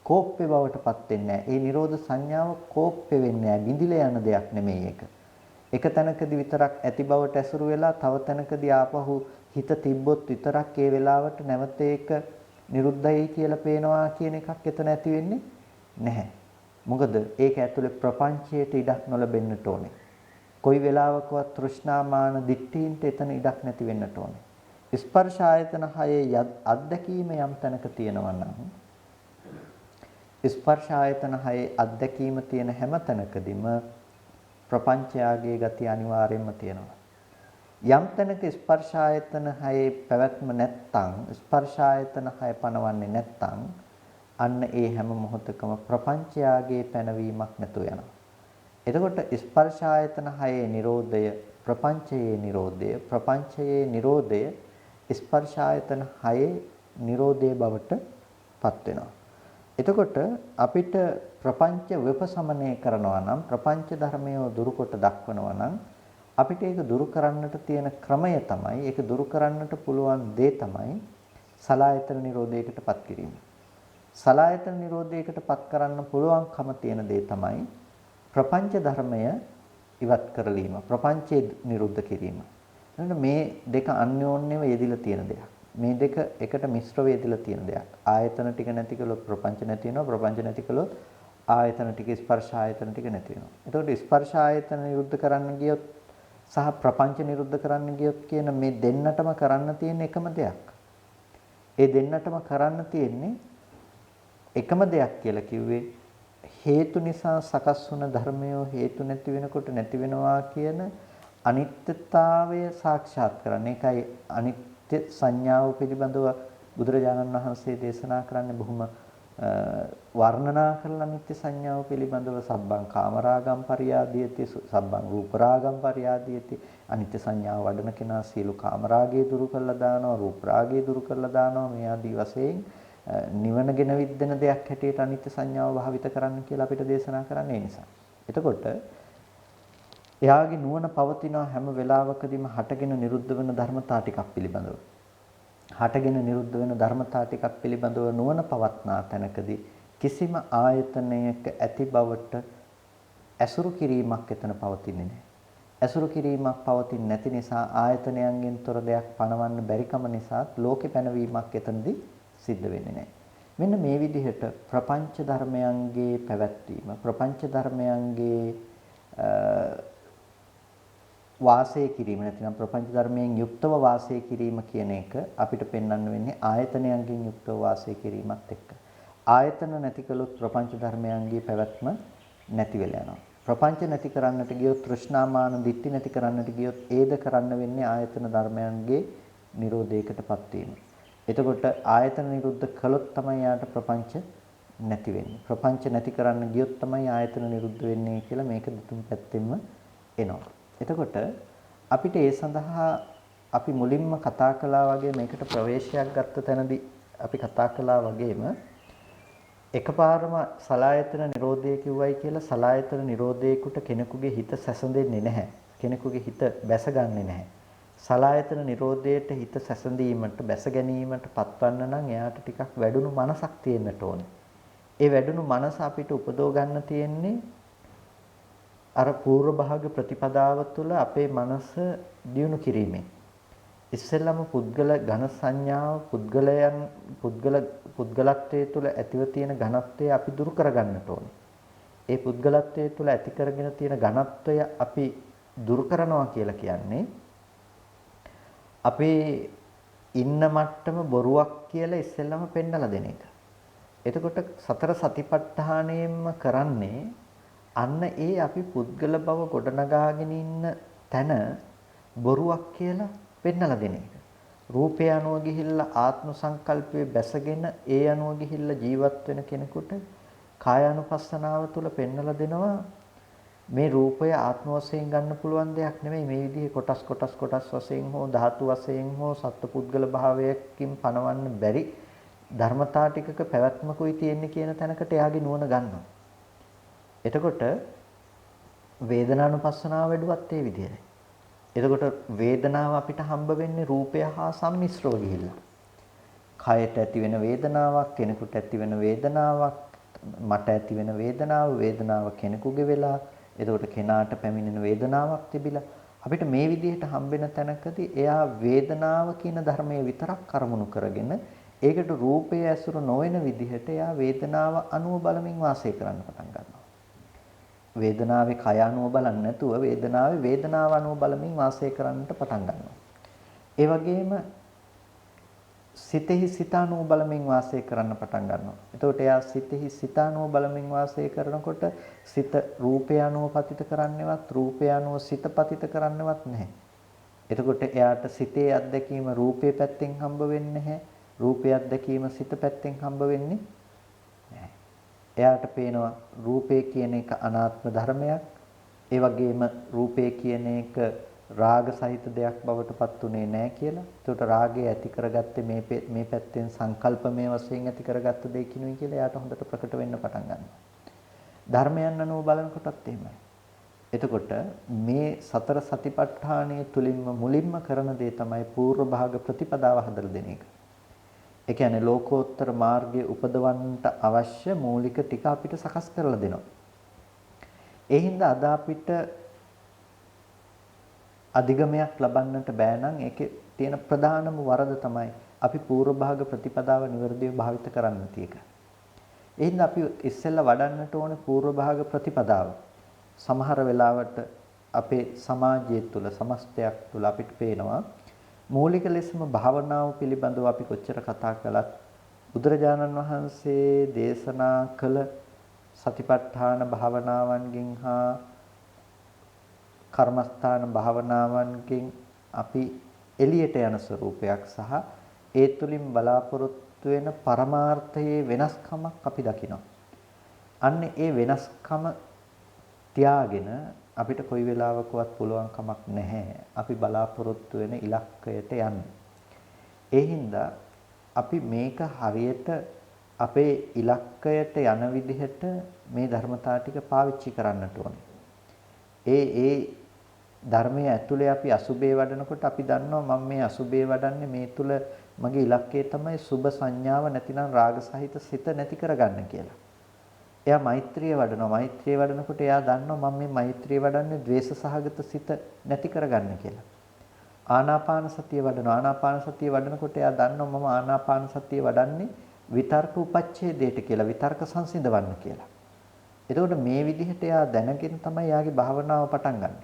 කෝප්‍ය බවටපත් වෙන්නේ නැහැ. ඒ නිරෝධ සංඥාව කෝප්‍ය වෙන්නේ නැහැ. බිඳිලා යන දෙයක් නෙමෙයි ඒක. එක තැනකදී විතරක් ඇති බවට ඇසුරු වෙලා තව තැනකදී ආපහු හිත තිබ්බොත් විතරක් ඒ වෙලාවට නැවත ඒක නිරුද්ධයි කියලා පේනවා කියන එකක් එතන ඇති වෙන්නේ නැහැ. මොකද ඒක ඇතුලේ ප්‍රපංචයට ඉඩක් නොලැබෙන්නට ඕනේ. කොයි වෙලාවකවත් තෘෂ්ණාමාන දිට්ඨීන්ට එතන ඉඩක් නැති වෙන්නට ඕනේ. ස්පර්ශ ආයතන 6 අත්දැකීම යම් තැනක තියෙනවා නම් ස්පර්ශ ආයතන 6 අත්දැකීම තියෙන හැම තැනකදීම ප්‍රපංචයාගේ ගති අනිවාර්යයෙන්ම තියෙනවා. යම් තැනක ස්පර්ශ ආයතන 6 පැවැත්ම නැත්තම් ස්පර්ශ ආයතන 6 පනවන්නේ නැත්තම් අන්න ඒ හැම මොහොතකම ප්‍රපංචයාගේ පැනවීමක් නැතුව යනවා. එතකොට ස්පර්ශ ආයතන 6 නිරෝධය ප්‍රපංචයේ නිරෝධය ප්‍රපංචයේ නිරෝධය ස්පර්ශ ආයතන 6 නිරෝධයේ බවට පත් වෙනවා. එතකොට අපිට ප්‍රපංච විපසමනය කරනවා නම් ප්‍රපංච ධර්මය දුරුකොට දක්වනවා නම් අපිට ඒක දුරු කරන්නට තියෙන ක්‍රමය තමයි ඒක දුරු කරන්නට පුළුවන් දේ තමයි සලායතන නිරෝධයකටපත් කිරීම. සලායතන නිරෝධයකටපත් කරන්න පුළුවන්කම තියෙන දේ තමයි ප්‍රපංච ධර්මය ඉවත් කරලීම ප්‍රපංචේ නිරුද්ධ කිරීම. එහෙනම් මේ දෙක අන්‍යෝන්‍යව යෙදිලා තියෙන දෙයක්. මේ දෙක එකට මිශ්‍ර වේදිලා තියෙන දෙයක්. ආයතන ටික නැති කළොත් ප්‍රපංච නැති වෙනවා. ප්‍රපංච නැති කළොත් ආයතන ටික ස්පර්ශ ආයතන ටික නැති වෙනවා. එතකොට ස්පර්ශ ආයතන නිරුද්ධ කරන්න ගියොත් සහ ප්‍රපංච නිරුද්ධ කරන්න ගියොත් කියන මේ දෙන්නටම කරන්න තියෙන එකම දෙයක්. ඒ දෙන්නටම කරන්න තියෙන්නේ එකම දෙයක් කියලා කිව්වේ හේතු නිසා සකස් වුණ ධර්මය හේතු නැති වෙනකොට නැති වෙනවා කියන අනිත්‍යතාවය සාක්ෂාත් කරන්න. ඒකයි අනිත්‍ය සංඥාව පිළිබඳව බුදුරජාණන් වහන්සේ දේශනා කරන්නේ බොහොම වර්ණනා කරලා අනිත්‍ය සංඥාව පිළිබඳව සබ්බං කාමරාගම් පරියාදීයති සබ්බං රූපරාගම් පරියාදීයති අනිත්‍ය සංඥාව වඩන කෙනා සියලු කාමරාගය දුරු කරලා දානවා රූපරාගය දුරු කරලා දානවා මේ ආදී වශයෙන් නිවනගෙන විද්දෙන දෙයක් හැටියට අනිත්‍ය සංඥාව භාවිත කරන්න කියලා අපිට දේශනා කරන්නේ ඒ නිසා. එතකොට එයාගේ නුවණ පවතින හැම වෙලාවකදීම හටගෙන නිරුද්ධ වෙන ධර්මතා ටිකක් පිළිබඳව. හටගෙන නිරුද්ධ වෙන ධර්මතා ටිකක් පිළිබඳව නුවණ පවත්නා තැනකදී කිසිම ආයතනයක ඇති බවට ඇසුරු කිරීමක් එතන පවතින්නේ නැහැ. ඇසුරු කිරීමක් පවතින්නේ නැති නිසා ආයතනයන්ගෙන් තොර දෙයක් පණවන්න බැරිකම නිසා ලෝකේ පැනවීමක් එතනදී සිද්ධ වෙන්නේ නැහැ. මෙන්න මේ විදිහට ප්‍රපංච ධර්මයන්ගේ පැවැත්වීම ප්‍රපංච ධර්මයන්ගේ වාසය කිරීම නැතිනම් ප්‍රපංච ධර්මයෙන් යුක්තව වාසය කිරීම කියන එක අපිට පෙන්වන්න වෙන්නේ ආයතනයන්ගෙන් යුක්තව වාසය කිරීමත් එක්ක. ආයතන නැති කළොත් ප්‍රපංච ධර්මයන්ගේ පැවැත්ම නැති වෙලා යනවා. ප්‍රපංච නැති කරන්නට ගියොත් තෘෂ්ණාමාන දිට්ඨි නැති කරන්නට ගියොත් ඒද කරන්න වෙන්නේ ආයතන ධර්මයන්ගේ නිරෝධයකටපත් වීම. එතකොට ආයතන නිරුද්ධ කළොත් තමයි යාට ප්‍රපංච නැති වෙන්නේ. ප්‍රපංච නැති කරන්න ගියොත් තමයි ආයතන නිරුද්ධ වෙන්නේ කියලා මේක දෙතුන් පැත්තෙන්ම එනවා. එතකොට අපිට ඒ සඳහා අපි මුලින්ම කතා කළා වගේ මේකට ප්‍රවේශයක් ගත්ත තැනදී අපි කතා කළා වගේම එකපාරම සලායතන නිරෝධය කිව්වයි කියලා සලායතන නිරෝධයකට කෙනෙකුගේ හිත සැසඳෙන්නේ නැහැ. කෙනෙකුගේ හිත බැසගන්නේ නැහැ. සලායතන නිරෝධයට හිත සැසඳීමට බැස ගැනීමට පත්වන්න නම් එයාට ටිකක් වැඩුණු මනසක් තියෙන්නට ඕනේ. ඒ වැඩුණු මනස අපිට උපදව ගන්න තියෙන්නේ අර පූර්ව භාග ප්‍රතිපදාව තුළ අපේ මනස දියුණු කිරීමෙන්. ඉස්සෙල්ලම පුද්ගල ඝන සංඥාව පුද්ගලත්වයේ තුළ ඇතිව තියෙන ඝනත්වය අපි දුරු කරගන්නට ඕනේ. ඒ පුද්ගලත්වයේ තුළ ඇති කරගෙන තියෙන ඝනත්වය අපි දුරු කරනවා කියලා කියන්නේ අපේ ඉන්න මට්ටම බොරුවක් කියලා ඉස්සෙල්ලම පෙන්නලා දෙන එක. එතකොට සතර සතිපට්ඨානයෙන්ම කරන්නේ අන්න ඒ අපි පුද්ගල බව ගොඩනගාගෙන ඉන්න තැන බොරුවක් කියලා පෙන්නලා දෙන එක. රූපය අනුව ගිහිල්ලා ආත්ම සංකල්පයේ බැසගෙන ඒ අනුව ගිහිල්ලා ජීවත් වෙන කෙනෙකුට කායානුපස්සනාව තුළ පෙන්නලා දෙනවා මේ රූපය ආත්ම වශයෙන් ගන්න පුළුවන් දෙයක් නෙමෙයි. මේ විදිහේ කොටස් වශයෙන් හෝ ධාතු වශයෙන් හෝ සත්පුද්ගල භාවයකින් පනවන්න බැරි ධර්මතා ටිකක පැවැත්මකුයි තියෙන්නේ කියන තැනකට එයාගේ නුවණ ගන්නවා. එතකොට වේදනානුපස්සනාව වැඩුවත් ඒ විදිහයි. එතකොට වේදනාව අපිට හම්බ වෙන්නේ රූපය හා සම්මිශ්‍රව ගිහිල්ලා. කයට ඇති වෙන වේදනාවක්, කෙනෙකුට ඇති වෙන වේදනාවක්, මට ඇති වෙන වේදනාව කෙනෙකුගේ වෙලා, එතකොට කෙනාට පැමිණෙන වේදනාවක් තිබිලා අපිට මේ විදිහට හම්බෙන තැනකදී එයා වේදනාව කියන ධර්මයේ විතරක් කරමුණු කරගෙන ඒකට රූපය ඇසුර නොවන විදිහට එයා වේදනාව අනුව බලමින් වාසය කරන්න පටන් ගන්නවා. වේදනාවේ කය අනුව බලන්නේ නැතුව වේදනාව අනුව බලමින් වාසය කරන්නට පටන් ගන්නවා. ඒ වගේම සිතෙහි සිත අනුව බලමින් වාසය කරන්න පටන් ගන්නවා. එතකොට එයා සිතෙහි සිත අනුව බලමින් වාසය කරනකොට සිත රූපය අනුව පතිත කරන්නේවත් රූපය අනුව සිත පතිත කරන්නේවත් නැහැ. එතකොට එයාට සිතේ අත්දැකීම රූපේ පැත්තෙන් හම්බ වෙන්නේ නැහැ. රූපේ අත්දැකීම සිත පැත්තෙන් හම්බ වෙන්නේ නැහැ. එයාට පේනවා රූපේ කියන එක අනාත්ම ධර්මයක්. ඒ වගේම රූපේ කියන එක රාග සහිත දෙයක් බවට පත් උනේ නැහැ කියලා. ඒකට රාගය ඇති කරගත්තේ මේ පැත්තෙන් සංකල්පමය වශයෙන් ඇති කරගත්ත දෙයකිනුයි කියලා එයාට හොඳට ප්‍රකට වෙන්න පටන් ගන්නවා. ධර්මයන් අනුව බලනකොටත් එහෙමයි. එතකොට මේ සතර සතිපට්ඨානය තුලින්ම මුලින්ම කරන දේ තමයි පූර්ව භාග ප්‍රතිපදාව හදලා දෙන එක. ඒ කියන්නේ ලෝකෝත්තර මාර්ගයේ උපදවන්නට අවශ්‍ය මූලික ටික අපිට සකස් කරලා දෙනවා. ඒ හින්දා අද අපිට අධිගමයක් ලබන්නට බෑ නම් ඒකේ තියෙන ප්‍රධානම වරද තමයි අපි පූර්ව භාග ප්‍රතිපදාව નિවර්දිව භාවිත කරන්න තියෙක. ඒ හින්දා අපි ඉස්සෙල්ලා වඩන්නට ඕනේ පූර්ව භාග ප්‍රතිපදාව. සමහර වෙලාවට අපේ සමාජය තුළ සමස්තයක් තුළ අපිට පේනවා මූලික ලෙසම භාවනාව පිළිබඳව අපි කොච්චර කතා කළත් බුදුරජාණන් වහන්සේ දේශනා කළ සතිපට්ඨාන භාවනාවන්ගෙන් හා කර්මස්ථාන භාවනාවන්ගෙන් අපි එළියට යන ස්වરૂපයක් සහ ඒ තුලින් බලාපොරොත්තු වෙන පරමාර්ථයේ වෙනස්කමක් අපි දකිනවා. අන්න ඒ වෙනස්කම තියාගෙන අපිට කොයි වෙලාවකවත් පුළුවන් කමක් නැහැ අපි බලාපොරොත්තු වෙන ඉලක්කයට යන්න. ඒ හින්දා අපි මේක හරියට අපේ ඉලක්කයට යන විදිහට මේ ධර්මතා ටික පාවිච්චි කරන්නට ඕනේ. ඒ ධර්මයේ ඇතුලේ අපි අසුබේ වඩනකොට අපි දන්නවා මම මේ අසුබේ වඩන්නේ මේ තුල මගේ ඉලක්කය තමයි සුබ සංඥාව නැතිනම් රාග සහිත සිත නැති කරගන්න කියලා. එයා මෛත්‍රිය වඩනවා. මෛත්‍රිය වඩනකොට එයා දන්නවා මම මේ මෛත්‍රිය වඩන්නේ ද්වේෂ සහගත සිත නැති කරගන්න කියලා. ආනාපාන සතිය වඩනවා. ආනාපාන සතිය වඩනකොට එයා දන්නවා මම ආනාපාන සතිය වඩන්නේ විතර්ක උපච්ඡේදයට කියලා. විතර්ක සංසිඳවන්න කියලා. එතකොට මේ විදිහට එයා දැනගෙන තමයි එයාගේ භාවනාව පටන් ගන්න.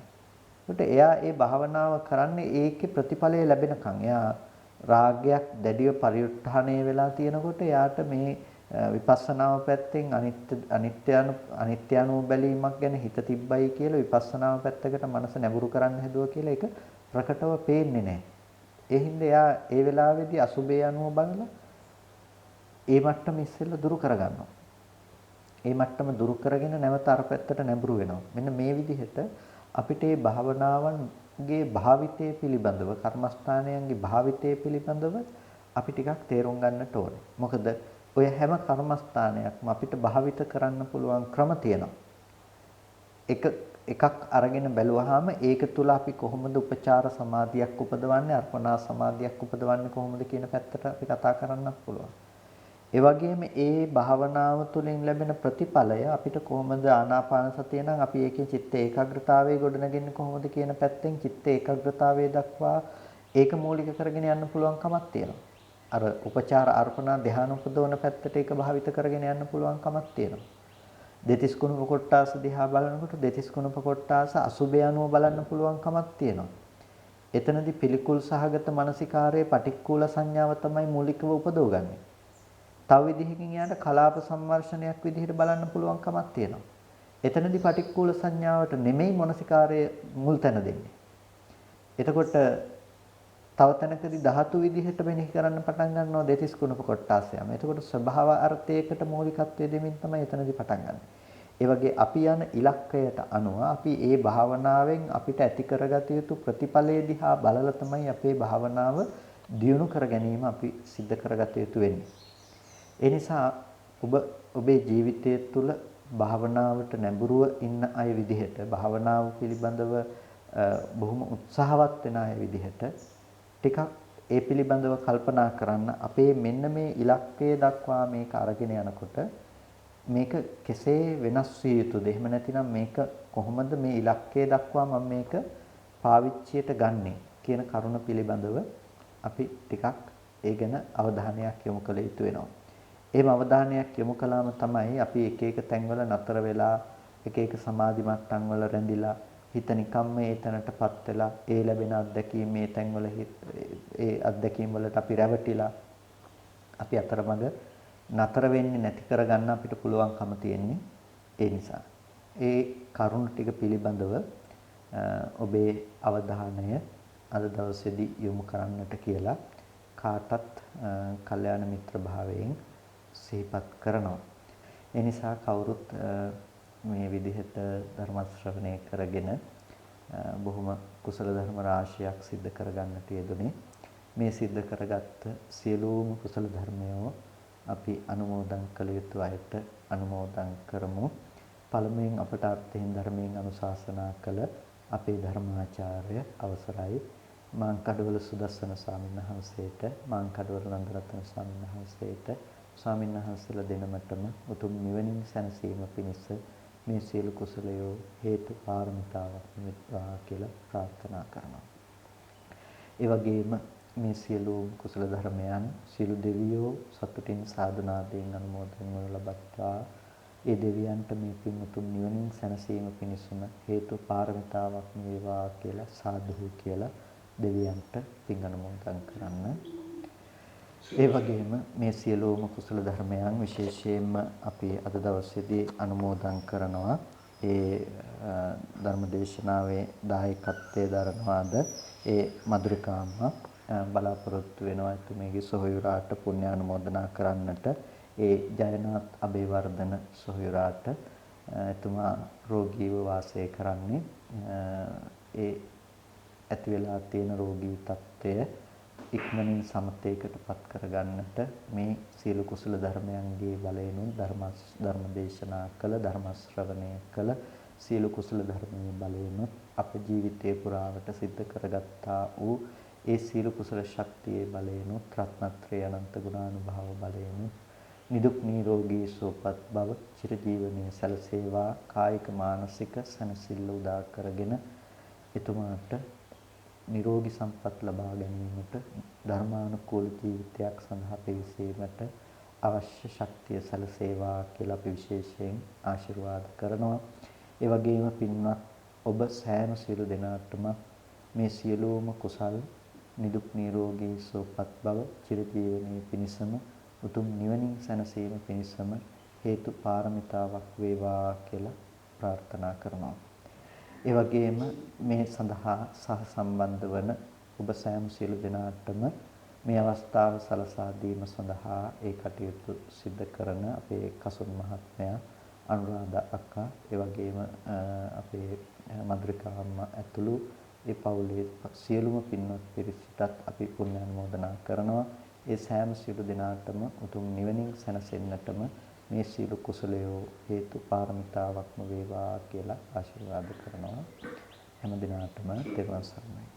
එතකොට එයා ඒ භාවනාව කරන්නේ ඒකේ ප්‍රතිඵලය ලැබෙනකන්. එයා රාගයක් දැඩිව පරිඋත්ථානය වෙලා තියෙනකොට එයාට මේ විපස්සනාව පැත්තෙන් අනිත්‍යano බැලීමක් ගැන හිත තිබ්බයි කියලා විපස්සනාව පැත්තකට මනස නැඹුරු කරන්න හැදුවා කියලා ඒක ප්‍රකටව පේන්නේ නැහැ. ඒ හින්දා එයා ඒ වෙලාවේදී අසුබේ අනුව බලලා ඒ මට්ටම ඉස්සෙල්ලා දුරු කරගන්නවා. ඒ මට්ටම දුරු කරගෙන නැවත අර පැත්තට නැඹුරු වෙනවා. මෙන්න මේ විදිහට අපිට මේ භාවනාවන්ගේ භාවිතය පිළිබඳව කර්මස්ථානයන්ගේ භාවිතය පිළිබඳව අපි ටිකක් තේරුම් ගන්නට ඕනේ. මොකද ඔය හැම කර්මස්ථානයක්ම අපිට භාවිත කරන්න පුළුවන් ක්‍රම තියෙනවා. එකක් අරගෙන බැලුවාම ඒක තුල අපි කොහොමද උපචාර සමාධියක් උපදවන්නේ, අර්පණා සමාධියක් උපදවන්නේ කොහොමද කියන පැත්තට අපි කතා කරන්නත් පුළුවන්. ඒ වගේම ඒ භාවනාව තුළින් ලැබෙන ප්‍රතිඵලය අපිට කොහොමද ආනාපාන සතිය නම් අපි ඒකේ චිත්ත ඒකාග්‍රතාවයේ ගොඩනගන්නේ කොහොමද කියන පැත්තෙන් චිත්ත ඒකාග්‍රතාවයේ දක්වා ඒක මූලික කරගෙන යන්න පුළුවන් කමක් තියෙනවා. අර උපචාර අර්පණා ධ්‍යාන උපදවන පැත්තට ඒක භාවිත කරගෙන යන්න පුළුවන් කමක් තියෙනවා. දෙතිස් කුණප කොට්ටාස දිහා බලනකොට දෙතිස් කුණප කොට්ටාස අසුබය අනුව බලන්න පුළුවන් කමක් තියෙනවා. එතනදී පිළිකුල් සහගත මානසිකාරයේ පටික්කුල සංඥාව තමයි මූලිකව උපදවගන්නේ. තව විදිහකින් යාට කලාප සම්වර්ෂණයක් විදිහට බලන්න පුළුවන් කමක් තියෙනවා. එතනදී පටික්කුල සංඥාවට නෙමෙයි මනසිකාරය මුල් තැන දෙන්නේ. එතකොට තව තැනකදී ධාතු විදිහට මෙනෙහි කරන්න පටන් ගන්නවා දෙතිස් කුණප කොටාසයම. එතකොට ස්වභාව අර්ථයකට මූලිකත්වය දෙමින් තමයි එතනදී පටන් ගන්න. ඒ වගේ අපි යන ඉලක්කයට අනුව අපි ඒ භාවනාවෙන් අපිට ඇති කරගත යුතු ප්‍රතිඵලයේ දිහා බලලා තමයි අපේ භාවනාව දියුණු කර ගැනීම අපි සිද්ධ කරගත යුතු වෙන්නේ. ඒ නිසා ඔබේ ජීවිතය තුළ භාවනාවට නැඹුරුව ඉන්න අය විදිහට භාවනාව පිළිබඳව බොහොම උත්සාහවත් වෙන අය විදිහට ටිකක් ඒ පිළිබඳව කල්පනා කරන්න අපේ මෙන්න මේ ඉලක්කය දක්වා මේක අරගෙන යනකොට මේක කෙසේ වෙනස් විය යුතුද? එහෙම නැතිනම් මේක කොහොමද මේ ඉලක්කය දක්වා මම මේක පාවිච්චියට ගන්නෙ කියන කරුණ පිළිබඳව අපි ටිකක් ඒ ගැන අවධානයක් යොමු කළ යුතු වෙනවා. එහෙම අවධානයක් යොමු කළාම තමයි අපි එක එක තැන්වල නතර වෙලා එක එක සමාධි මට්ටම් වල රැඳිලා හිත නිකම්ම ඒ තැනටපත් වෙලා ඒ ලැබෙන අත්දැකීම් මේ තැන්වල ඒ අත්දැකීම් වලට අපි රැවටිලා අපි අතරමඟ නතර වෙන්නේ නැති කරගන්න අපිට පුළුවන්කම තියෙන්නේ ඒ නිසා. ඒ කරුණු ටික පිළිබඳව ඔබේ අවධානය අද දවසේදී යොමු කරන්නට කියලා කාටත් කල්යාණ මිත්‍ර භාවයෙන් සිහිපත් කරනවා. ඒ නිසා කවුරුත් මේ විදිහට ධර්ම ශ්‍රවණය කරගෙන බොහොම කුසල ධර්ම රාශියක් සිද්ධ කරගන්නට යෙදුනේ. මේ සිද්ධ කරගත්ත සියලුම කුසල ධර්මයෝ අපි අනුමෝදන් කළ යුතු අයට අනුමෝදන් කරමු. පළමුවෙන් අපට අර්ථයෙන් ධර්මයෙන් අනුශාසනා කළ අපේ ධර්මාචාර්ය අවසරයි මාංකඩවල සුදස්සන ස්වාමීන් වහන්සේට, මාංකඩවල නන්දරත්න ස්වාමීන් වහන්සේට, ස්වාමීන් වහන්සේලා දෙනමතම උතුම් නිවනින් සැනසීම පිණිස මේ සියලු කුසලයෝ හේතු පාරමිතාවක් වෙත්වා කියලා ප්‍රාර්ථනා කරනවා. ඒ වගේම මේ සියලු කුසල ධර්මයන් සියලු දෙවියෝ සතුටින් සාදුනාදයෙන් අනුමෝදන් වනු ලබත්වා. ඒ දෙවියන්ට මේ පින් උතුම් නිවනින් සැනසීම පිණිසම හේතු පාරමිතාවක් වේවා කියලා සාදු කියලා දෙවියන්ට පින් අනුමෝදන් කරන්න. ඒ වගේම මේ සියලුම කුසල ධර්මයන් විශේෂයෙන්ම අපි අද දවසේදී අනුමෝදන් කරනවා. ඒ ධර්මදේශනාවේ දායකත්වයේ දරනවාද ඒ මధుරිකාම්ම බලාපොරොත්තු වෙනවා එතුමියගේ සොහොයුරාට පුණ්‍ය අනුමෝදනා කරන්නට. ඒ ජයනාත් අබේවර්ධන සොහොයුරාට එතුමා රෝගීව වාසය කරන්නේ. ඒ ඇති වෙලා තියෙන රෝගී තත්ත්වය ඉක්මනින් සමතේකටපත් කරගන්නට මේ සීල කුසල ධර්මයන්ගේ බලයෙන් ධර්ම දේශනා කළ ධර්ම ශ්‍රවණය කළ සීල කුසල ධර්මයේ බලයෙන් අප ජීවිතේ පුරාවට සිද්ධ කරගත්තා වූ ඒ සීල කුසල ශක්තියේ බලයෙන් රත්නත්‍රය අනන්ත ගුණානුභාව බලයෙන් නිදුක් නිරෝගී සුවපත් බව චිරජීවනයේ සැලසේවා. කායික මානසික සැනසෙල්ල උදා කරගෙන එතුමාට නිරෝගී සම්පත් ලබා ගැනීමට ධර්මානුකූල ජීවිතයක් සඳහා පිවිසීමට අවශ්‍ය ශක්තිය සැලසේවා කියලා අපි විශේෂයෙන් ආශිර්වාද කරනවා. ඒ වගේම පින්වත් ඔබ සෑම සියලු දෙනාටම මේ සියලුම කුසල් නිදුක් නිරෝගී සුවපත් බව චිරජීවනයේ පිණිසම උතුම් නිවනින් සැනසීම පිණිසම හේතු පාරමිතාවක් වේවා කියලා ප්‍රාර්ථනා කරනවා. ඒ වගේම මේ සඳහා සහ සම්බන්ධ වන ඔබ සෑම සියලු දෙනාටම මේ අවස්ථාව සලසා දීම සඳහා ඒ කටයුතු සිදු කරන අපේ කසුන් මහත්මයා, අනුරාධා අක්කා, ඒ වගේම අපේ මధుරිකා අම්මා ඇතුළු ඒ පවුලේ සියලුම පින්වත් පිරිසටත් අපි පුණ්‍ය අනුමෝදනා කරනවා. ඒ සෑම සියලු දෙනාටම උතුම් නිවනින් සැනසෙන්නටම මේ සීල කුසලයෝ හේතු පාරමිතාවක්ම වේවා කියලා ආශිර්වාද කරනවා. හැම දිනාටම තෙරුවන් සරණයි.